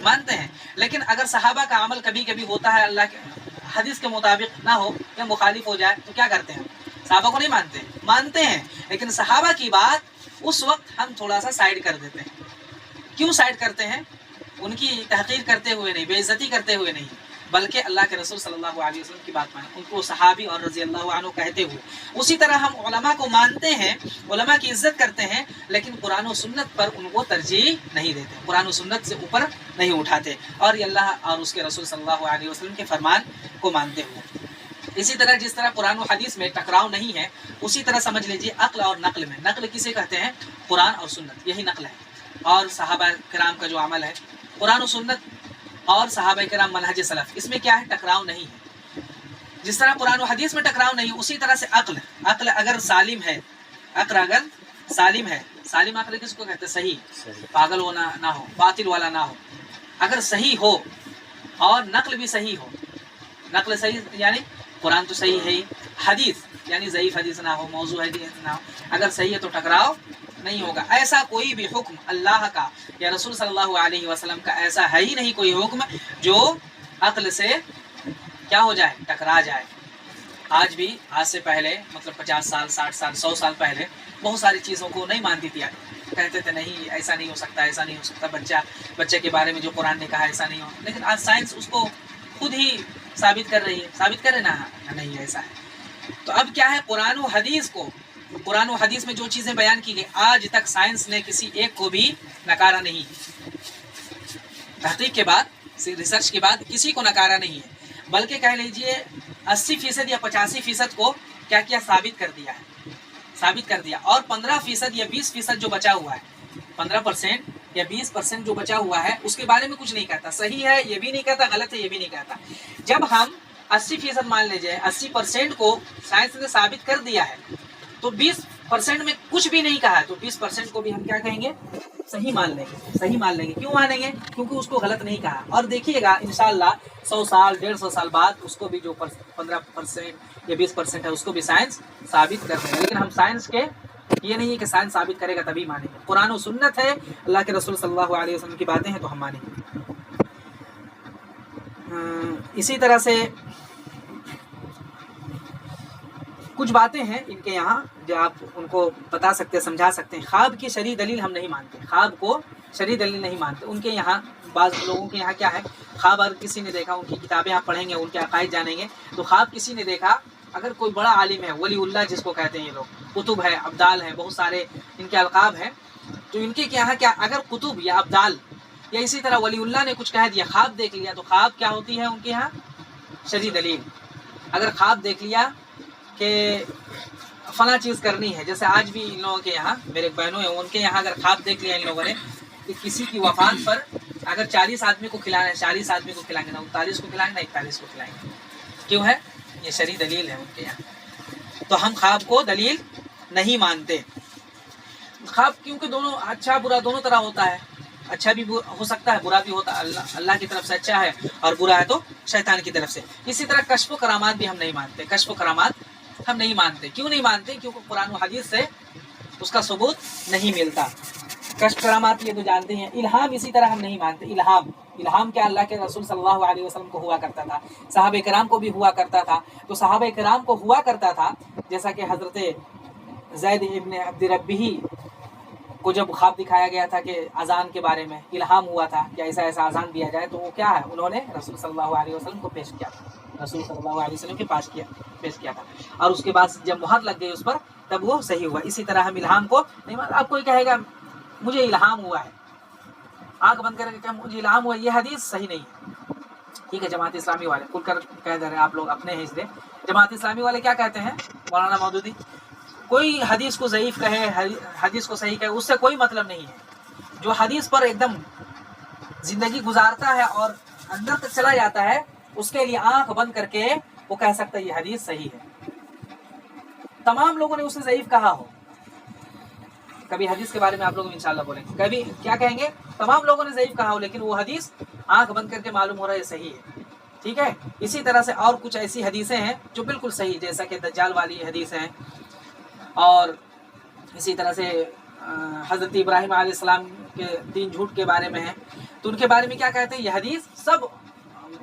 [SPEAKER 1] مانتے ہیں. لیکن اگر صحابہ کا عمل کبھی کبھی ہوتا ہے اللہ کے حدیث کے مطابق نہ ہو یا مخالف ہو جائے تو کیا کرتے ہیں؟ صحابہ کو نہیں مانتے، مانتے ہیں. لیکن صحابہ کی بات اس وقت ہم تھوڑا سا سائڈ کر دیتے ہیں. کیوں سائڈ کرتے ہیں؟ ان کی تحقیر کرتے ہوئے نہیں، بے عزتی کرتے ہوئے نہیں، بلکہ اللہ کے رسول صلی اللہ علیہ وسلم کی بات مانیں، ان کو صحابی اور رضی اللہ عنہ کہتے ہوئے. اسی طرح ہم علماء کو مانتے ہیں، علماء کی عزت کرتے ہیں، لیکن قرآن و سنت پر ان کو ترجیح نہیں دیتے، قرآن و سنت سے اوپر نہیں اٹھاتے، اور یہ اللہ اور اس کے رسول صلی اللہ علیہ وسلم کے فرمان کو مانتے ہوئے. اسی طرح جس طرح قرآن و حدیث میں ٹکراؤ نہیں ہے، اسی طرح سمجھ لیجیے عقل اور نقل میں. نقل کسے کہتے ہیں؟ قرآن اور سنت، یہی نقل ہے. اور صحابہ کرام کا جو عمل ہے، قرآن و سنت اور صحابہ کرام منہج سلف، اس میں کیا ہے؟ ٹکراؤ نہیں ہے. جس طرح قرآن و حدیث میں ٹکراؤ نہیں، اسی طرح سے عقل اگر سالم ہے، عقل اگر سالم ہے، سالم عقل کس کو کہتے ہیں؟ صحیح، پاگل ہونا نہ ہو، باطل والا نہ ہو. اگر صحیح ہو اور نقل بھی صحیح ہو، نقل صحیح یعنی قرآن تو صحیح ہے ہی، حدیث یعنی ضعیف حدیث نہ ہو، موضوع حدیث نہ ہو، اگر صحیح ہے تو ٹکراؤ نہیں ہوگا. ایسا کوئی بھی حکم اللہ کا یا رسول صلی اللہ علیہ وسلم کا ایسا ہے ہی نہیں کوئی حکم جو عقل سے کیا ہو جائے؟ ٹکرا جائے. آج بھی، آج سے پہلے مطلب 50 سال 60 سال 100 سال پہلے بہت ساری چیزوں کو نہیں مانتی تھی. کہتے تھے نہیں ایسا نہیں ہو سکتا، ایسا نہیں ہو سکتا، بچے کے بارے میں جو قرآن نے کہا ایسا نہیں ہو. لیکن آج سائنس اس کو خود ہی ثابت کر رہی ہے، ثابت کرے نا نہیں ایسا ہے. تو اب کیا ہے؟ قرآن و حدیث میں جو چیزیں بیان کی گئی، آج تک سائنس نے کسی ایک کو بھی نکارا نہیں. تحقیق کے بعد، ریسرچ کے بعد کسی کو نکارا نہیں ہے، بلکہ کہہ لیجئے 80% یا 85% کو کیا کیا؟ ثابت کر دیا ہے، ثابت کر دیا. اور 15% یا 20% جو بچا ہوا ہے، 15% یا 20% جو بچا ہوا ہے، اس کے بارے میں کچھ نہیں کہتا. صحیح ہے یہ بھی نہیں کہتا، غلط ہے یہ بھی نہیں کہتا. جب ہم 80% مان لیجیے، 80% کو سائنس نے ثابت کر دیا ہے، تو 20% میں کچھ بھی نہیں کہا ہے، تو 20% کو بھی ہم کیا کہیں گے؟ صحیح مان لیں گے، صحیح مان لیں گے. کیوں مانیں گے؟ کیونکہ اس کو غلط نہیں کہا. اور دیکھیے گا انشاءاللہ 100 سال 150 سال بعد اس کو بھی جو 15% یا 20% ہے اس کو بھی سائنس ثابت کر دے گا. لیکن ہم سائنس کے یہ نہیں ہے کہ سائنس ثابت کرے گا تبھی مانیں گے. قرآن و سنت ہے، اللہ کے رسول صلی اللہ علیہ وسلم کی باتیں ہیں تو ہم مانیں گے. اسی طرح سے کچھ باتیں ہیں ان کے یہاں جو آپ ان کو بتا سکتے ہیں، سمجھا سکتے ہیں. خواب کی شرعی دلیل ہم نہیں مانتے، خواب کو شرعی دلیل نہیں مانتے. ان کے یہاں بعض لوگوں کے یہاں کیا ہے؟ خواب اگر کسی نے دیکھا، ان کی کتابیں آپ پڑھیں گے، ان کے عقائد جانیں گے، تو خواب کسی نے دیکھا، اگر کوئی بڑا عالم ہے، ولی اللہ جس کو کہتے ہیں یہ لوگ، کتب ہے، ابدال ہے، بہت سارے ان کے القاب ہیں، تو ان کے یہاں کیا اگر کتب یا ابدال یا اسی طرح ولی اللہ نے کچھ کہہ دیا، خواب دیکھ لیا، تو خواب کیا ہوتی ہے ان کے یہاں؟ شرعی دلیل. اگر خواب دیکھ لیا کہ فلاں چیز کرنی ہے، جیسے آج بھی ان لوگوں کے یہاں میرے بہنوں ہیں، ان کے یہاں اگر خواب دیکھ لیا ان لوگوں نے کہ کسی کی وفات پر اگر 40 آدمی کو کھلانا ہے، 40 آدمی کو کھلائیں گے، نہ 39 کو کھلائیں گے، نہ 41 کو کھلائیں گے. کیوں ہے؟ یہ شرعی دلیل ہے ان کے یہاں. تو ہم خواب کو دلیل نہیں مانتے. خواب کیونکہ دونوں اچھا برا دونوں طرح ہوتا ہے، اچھا بھی ہو سکتا ہے، برا بھی ہوتا ہے. اللہ کی طرف سے اچھا ہے اور برا ہے تو شیطان کی طرف سے. اسی طرح کشف و کرامات بھی ہم نہیں مانتے. کشف و کرامات ہم نہیں مانتے. کیوں نہیں مانتے؟ کیونکہ قرآن و حدیث سے اس کا ثبوت نہیں ملتا. کشف کرامات یہ تو جانتے ہیں. الہام اسی طرح ہم نہیں مانتے. الہام کیا اللہ کے رسول صلی اللہ علیہ وسلم کو ہوا کرتا تھا، صحابہ کرام کو بھی ہوا کرتا تھا. تو صحابہ کرام کو ہوا کرتا تھا، جیسا کہ حضرت زید ابن عبد ربی کو جب خواب دکھایا گیا تھا کہ اذان کے بارے میں الہام ہوا تھا کہ ایسا ایسا اذان دیا جائے، تو وہ کیا ہے؟ انہوں نے رسول صلی اللہ علیہ وسلم کو پیش کیا تھا، رسول صلی اللہ علیہ وسلم کے پاس پیش کیا تھا. اور اس کے بعد جب مہر لگ گئی اس پر، تب وہ صحیح ہوا. اسی طرح ہم الہام کو نہیں مانتے. اب کوئی کہے گا مجھے الہام ہوا ہے, آنکھ بند کر کے کہ مجھے الہام ہوا, یہ حدیث صحیح نہیں ہے. ٹھیک ہے, جماعت اسلامی والے کھل کر کہہ دے رہے ہیں, آپ لوگ اپنے ہیں اس لیے. جماعت اسلامی والے کیا کہتے ہیں مولانا مودودی, کوئی حدیث کو ضعیف کہے حدیث کو صحیح کہے اس سے کوئی مطلب نہیں ہے. جو حدیث پر ایک دم زندگی گزارتا ہے اور اندر تک چلا جاتا ہے, اس کے لیے آنکھ بند کر کے وہ کہہ سکتا ہے یہ حدیث صحیح ہے. تمام لوگوں نے اسے ضعیف کہا ہو, کبھی حدیث کے بارے میں آپ لوگ انشاءاللہ بولیں گے, کبھی کیا کہیں گے, تمام لوگوں نے ضعیف کہا ہو لیکن وہ حدیث آنکھ بند کر کے معلوم ہو رہا ہے صحیح ہے. ٹھیک ہے. اسی طرح سے اور کچھ ایسی حدیثیں ہیں جو بالکل صحیح, جیسا کہ دجال والی حدیث ہیں, اور اسی طرح سے حضرت ابراہیم علیہ السلام کے 3 جھوٹ کے بارے میں ہیں. تو ان کے بارے میں کیا کہتے ہیں, یہ حدیث سب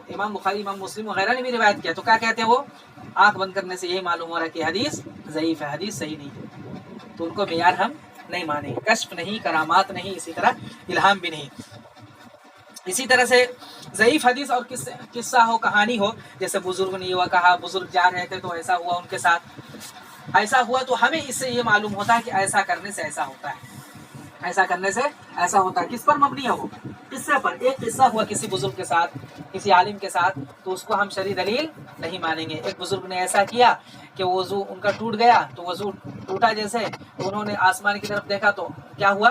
[SPEAKER 1] امام بخاری امام مسلم وغیرہ نے بھی روایت کیا. تو کیا کہتے ہیں وہ, آنکھ بند کرنے سے یہی معلوم ہو رہا ہے کہ حدیث ضعیف ہے, حدیث صحیح نہیں ہے. تو ان کو معیار ہم نہیں مانیں. کشف نہیں, کرامات نہیں, اسی طرح الہام بھی نہیں. اسی طرح سے ضعیف حدیث اور قصہ ہو, کہانی ہو, جیسے بزرگ نے یہ کہا, بزرگ جا رہے تھے تو ایسا ہوا ان کے ساتھ, ایسا ہوا, تو ہمیں اس سے یہ معلوم ہوتا ہے کہ ایسا کرنے سے ایسا ہوتا ہے, ایسا کرنے سے ایسا ہوتا ہے. کس پر مبنی ہے وہ, قصے پر. ایک قصہ ہوا کسی بزرگ کے ساتھ, کسی عالم کے ساتھ, تو اس کو ہم شرعی دلیل نہیں مانیں گے. ایک بزرگ نے ایسا کیا کہ وضو ان کا ٹوٹ گیا, تو وضو ٹوٹا جیسے, تو انہوں نے آسمان کی طرف دیکھا تو کیا ہوا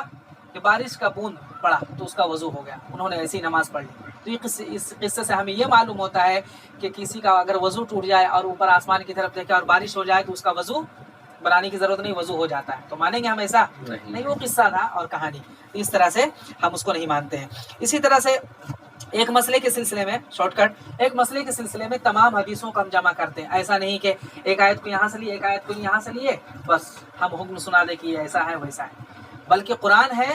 [SPEAKER 1] کہ بارش کا بوند پڑا, تو اس کا وضو ہو گیا, انہوں نے ایسی نماز پڑھ لی. تو اس قصے سے ہمیں یہ معلوم ہوتا ہے کہ کسی کا اگر وضو ٹوٹ جائے اور اوپر آسمان کی طرف دیکھے اور بارش ہو جائے تو اس کا وضو بنانے کی ضرورت نہیں, وضو ہو جاتا ہے. تو مانیں گے ہم ایسا نہیں, وہ قصہ تھا اور کہانی. اس طرح سے ہم اس کو نہیں مانتے ہیں. اسی طرح سے ایک مسئلے کے سلسلے میں شارٹ کٹ, ایک مسئلے کے سلسلے میں تمام حدیثوں کو ہم جمع کرتے ہیں. ایسا نہیں کہ ایک آیت کو یہاں سے لیے, ایک آیت کو یہاں سے لیے, بس ہم حکم سنا دے کہ ایسا ہے ویسا ہے. بلکہ قرآن ہے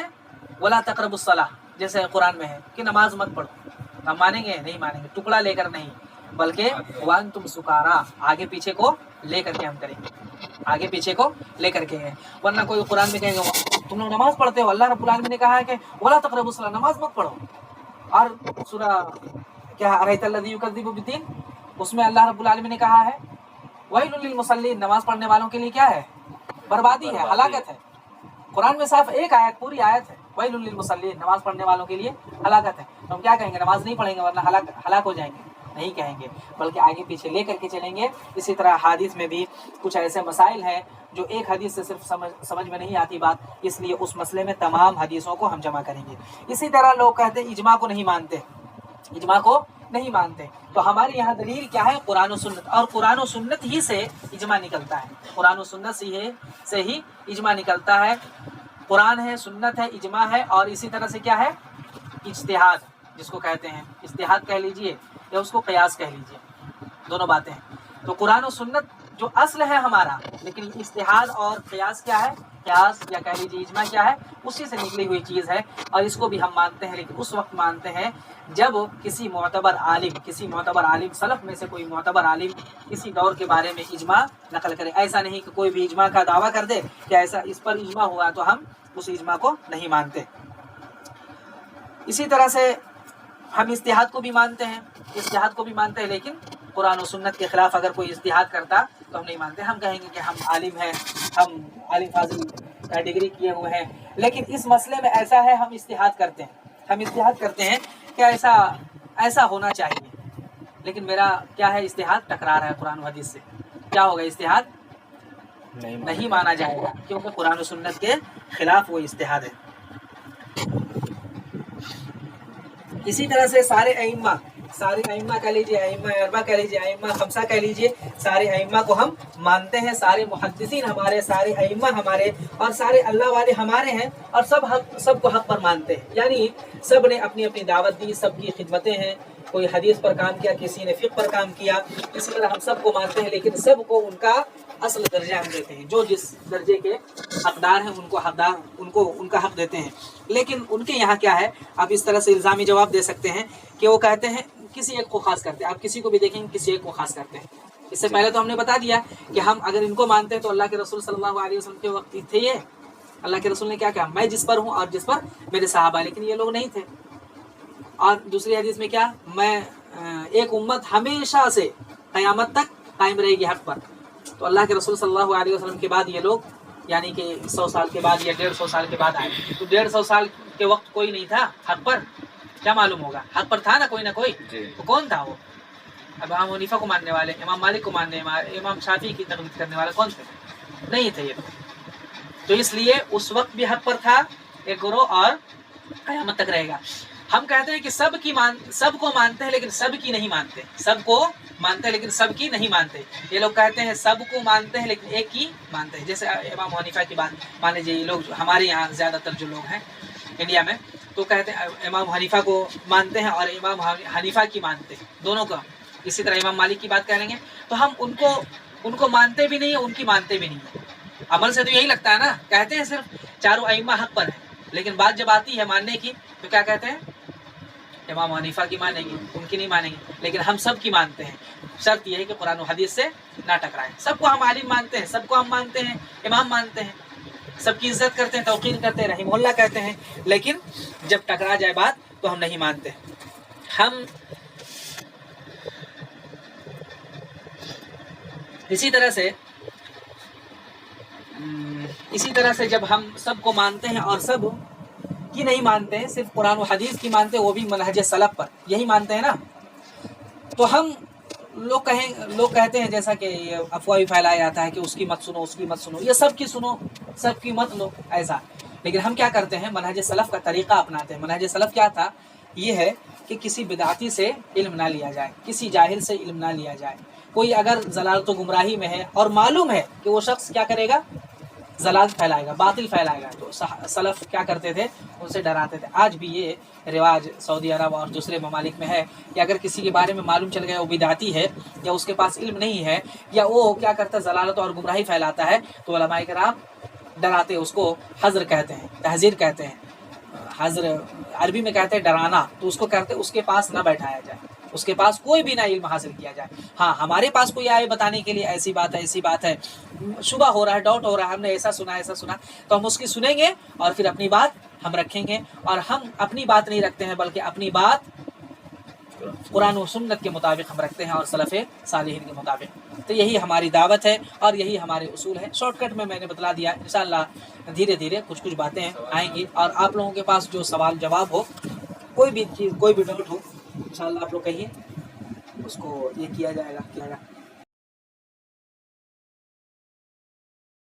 [SPEAKER 1] ولا تقربوا الصلاۃ, جیسے قرآن میں ہے کہ نماز مت پڑھو, ہم مانیں گے نہیں مانیں گے, ٹکڑا لے کر نہیں, بلکہ وانتم سکارا, آگے پیچھے کو لے کر کے ہم کریں گے, آگے پیچھے کو لے کر کے. ورنہ کوئی قرآن میں کہیں گے تم لوگ نماز پڑھتے ہو, اللہ رب العالمین نے کہا ہے کہ ولا تقربوا الصلاۃ, نماز مت پڑھو. اور سورہ کیا ارایت الذی یکذب بالدین, اس میں اللہ رب العالمین نے کہا ہے ویل للمصلین, نماز پڑھنے والوں کے لیے کیا ہے, بربادی ہے, ہلاکت ہے. قرآن میں صرف ایک آیت, پوری آیت ہے ویل للمصلین, نماز پڑھنے والوں کے لیے ہلاکت ہے. تو ہم کیا کہیں گے, نماز نہیں پڑھیں گے ورنہ ہلاک ہو جائیں گے, نہیں کہیں گے, بلکہ آگے پیچھے لے کر کے چلیں گے. اسی طرح حدیث میں بھی کچھ ایسے مسائل ہیں جو ایک حدیث سے صرف سمجھ میں نہیں آتی بات, اس لیے اس مسئلے میں تمام حدیثوں کو ہم جمع کریں گے. اسی طرح لوگ کہتے ہیں اجماع کو نہیں مانتے, اجماع کو نہیں مانتے. تو ہمارے یہاں دلیل کیا ہے, قرآن و سنت, اور قرآن و سنت ہی سے اجماع نکلتا ہے, قرآن و سنت سے ہی اجماع نکلتا ہے. قرآن ہے, سنت ہے, اجماع ہے, اور اسی طرح سے کیا ہے, اجتہاد جس کو کہتے ہیں, اجتہاد کہہ لیجئے یا اس کو قیاس کہہ لیجئے, دونوں باتیں ہیں. تو قرآن و سنت جو اصل ہے ہمارا, لیکن اجتہاد اور قیاس کیا ہے, قیاس یا کہہ لیجیے اجماع کیا ہے, اسی سے نکلی ہوئی چیز ہے. اور اس کو بھی ہم مانتے ہیں, لیکن اس وقت مانتے ہیں جب کسی معتبر عالم سلف میں سے کوئی معتبر عالم کسی دور کے بارے میں اجماع نقل کرے. ایسا نہیں کہ کوئی بھی اجماع کا دعویٰ کر دے کہ ایسا اس پر اجماع ہوا, تو ہم اس اجماع کو نہیں مانتے. اسی طرح سے ہم اجتہاد کو بھی مانتے ہیں, لیکن قرآن و سنت کے خلاف اگر کوئی اجتہاد کرتا تو ہم نہیں مانتے. ہم کہیں گے کہ ہم عالم ہیں, ہم عالم فاضل کا ڈگری کیے ہوئے ہیں, لیکن اس مسئلے میں ایسا ہے ہم اجتہاد کرتے ہیں کہ ایسا ہونا چاہیے, لیکن میرا کیا ہے, اجتہاد ٹکرا رہا ہے قرآن و حدیث سے. کیا ہوگا, اجتہاد نہیں مانا جائے گا, کیونکہ قرآن و سنت کے خلاف وہ اجتہاد ہے. اسی طرح سے سارے ائمہ کہہ لیجیے, ائمہ اربعہ کہہ لیجیے, ائمہ خمسہ کہہ لیجیے, سارے ائمہ کو ہم مانتے ہیں. سارے محدثین ہمارے, سارے ائمہ ہمارے, اور سارے اللہ والے ہمارے ہیں, اور سب کو حق پر مانتے ہیں. یعنی سب نے اپنی اپنی دعوت دی, سب کی خدمتیں ہیں. کوئی حدیث پر کام کیا, کسی نے فقہ پر کام کیا. اسی طرح ہم سب کو مانتے ہیں, لیکن سب کو ان کا اصل درجہ ہم دیتے ہیں. جو جس درجے کے حقدار ہیں ان کو ان کا حق دیتے ہیں. لیکن ان کے یہاں کیا ہے, آپ اس طرح سے الزامی جواب دے سکتے ہیں کہ وہ کہتے ہیں کسی ایک کو خاص کرتے ہیں. آپ کسی کو بھی دیکھیں گے کسی ایک کو خاص کرتے ہیں. اس سے پہلے تو ہم نے بتا دیا کہ ہم اگر ان کو مانتے ہیں تو اللہ کے رسول صلی اللہ علیہ وسلم کے وقت تھے. یہ اللہ کے رسول نے کیا کہا, میں جس پر ہوں اور جس پر میرے صحابہ, لیکن یہ لوگ نہیں تھے. اور دوسری حدیث میں کیا, میں ایک امت ہمیشہ سے قیامت تک قائم رہے گی حق پر. تو اللہ کے رسول صلی اللہ علیہ وسلم کے بعد یہ لوگ یعنی کہ 100 سال کے بعد یا 150 سال کے بعد آئے. تو 150 سال کے وقت کوئی نہیں تھا حق پر، کیا معلوم ہوگا؟ حق پر تھا نا کوئی نہ کوئی. تو کون تھا وہ؟ اب امام حنیفہ کو ماننے والے، امام مالک کو ماننے والے، امام شافعی کی تقلید کرنے والے کون تھے؟ نہیں تھے یہ تو اس لیے اس وقت بھی حق پر تھا ایک گروہ اور قیامت تک رہے گا. ہم کہتے ہیں کہ سب کو مانتے ہیں لیکن سب کی نہیں مانتے، سب کو مانتے ہیں لیکن سب کی نہیں مانتے. یہ لوگ کہتے ہیں سب کو مانتے ہیں لیکن ایک کی مانتے ہیں. جیسے امام حنیفہ کی بات مان لیجیے، یہ لوگ ہمارے یہاں زیادہ تر جو لوگ ہیں انڈیا میں تو کہتے ہیں امام حنیفہ کو مانتے ہیں اور امام حنیفہ کی مانتے ہیں دونوں کا. اسی طرح امام مالک کی بات کہہ لیں گے تو ہم ان کو مانتے بھی نہیں ہیں، ان کی مانتے بھی نہیں ہیں. عمل سے تو یہی لگتا ہے نا، کہتے ہیں صرف چاروں ائمہ حق پر ہیں، لیکن بات جب آتی ہے ماننے کی تو کیا کہتے ہیں؟ امام حنیفہ کی مانیں گے، ان کی نہیں مانیں گے، لیکن ہم سب کی مانتے ہیں. شرط یہ ہے کہ قرآن و حدیث سے نہ ٹکرائیں. سب کو ہم عالم مانتے ہیں، سب کو ہم مانتے ہیں امام مانتے ہیں، سب کی عزت کرتے ہیں، توقیر کرتے ہیں، رحمہ اللہ کہتے ہیں، لیکن جب ٹکرا جائے بات تو ہم نہیں مانتے. ہم اسی طرح سے جب ہم سب کو مانتے ہیں اور سب کی نہیں مانتے ہیں، صرف قرآن و حدیث کی مانتے ہیں، وہ بھی منہج سلف پر یہی مانتے ہیں نا، تو ہم لوگ کہتے ہیں جیسا کہ یہ افواہ پھیلایا جاتا ہے کہ اس کی مت سنو، اس کی مت سنو، یہ سب کی سنو، سب کی مت لو ایسا. لیکن ہم کیا کرتے ہیں؟ منہج سلف کا طریقہ اپناتے ہیں. منہج سلف کیا تھا؟ یہ ہے کہ کسی بدعتی سے علم نہ لیا جائے، کسی جاہل سے علم نہ لیا جائے. کوئی اگر ضلالت و گمراہی میں ہے اور معلوم ہے کہ وہ شخص کیا کرے گا؟ ضلالت پھیلائے گا، باطل پھیلائے گا، تو سلف کیا کرتے تھے؟ ان سے ڈراتے تھے. آج بھی یہ رواج سعودی عرب اور دوسرے ممالک میں ہے کہ اگر کسی کے بارے میں معلوم چل گیا وہ بدعتی ہے یا اس کے پاس علم نہیں ہے یا وہ کیا کرتا ہے ضلالت اور گمراہی پھیلاتا ہے، تو علماء کرام ڈراتے، اس کو حذر کہتے ہیں، تحذیر کہتے ہیں. حذر عربی میں کہتے ہیں ڈرانا، تو اس کو کہتے ہیں اس کے پاس نہ بیٹھایا جائے، اس کے پاس کوئی بھی نہ علم حاصل کیا جائے. ہاں ہمارے پاس کوئی آئے بتانے کے لیے ایسی بات ہے، شبہ ہو رہا ہے، ڈاؤٹ ہو رہا ہے، ہم نے ایسا سنا، تو ہم اس کی سنیں گے اور پھر اپنی بات ہم رکھیں گے. اور ہم اپنی بات نہیں رکھتے ہیں بلکہ اپنی بات قرآن و سنت کے مطابق ہم رکھتے ہیں اور سلف صالحین کے مطابق. تو یہی ہماری دعوت ہے اور یہی ہمارے اصول ہے. شارٹ کٹ میں نے بتلا دیا. انشاءاللہ دھیرے دھیرے کچھ باتیں آئیں گی اور آپ لوگوں کے پاس جو سوال جواب ہو، کوئی بھی چیز، کوئی بھی ڈاؤٹ ہو، انشاءاللہ آپ لوگ کہیے، اس کو یہ کیا جائے گا.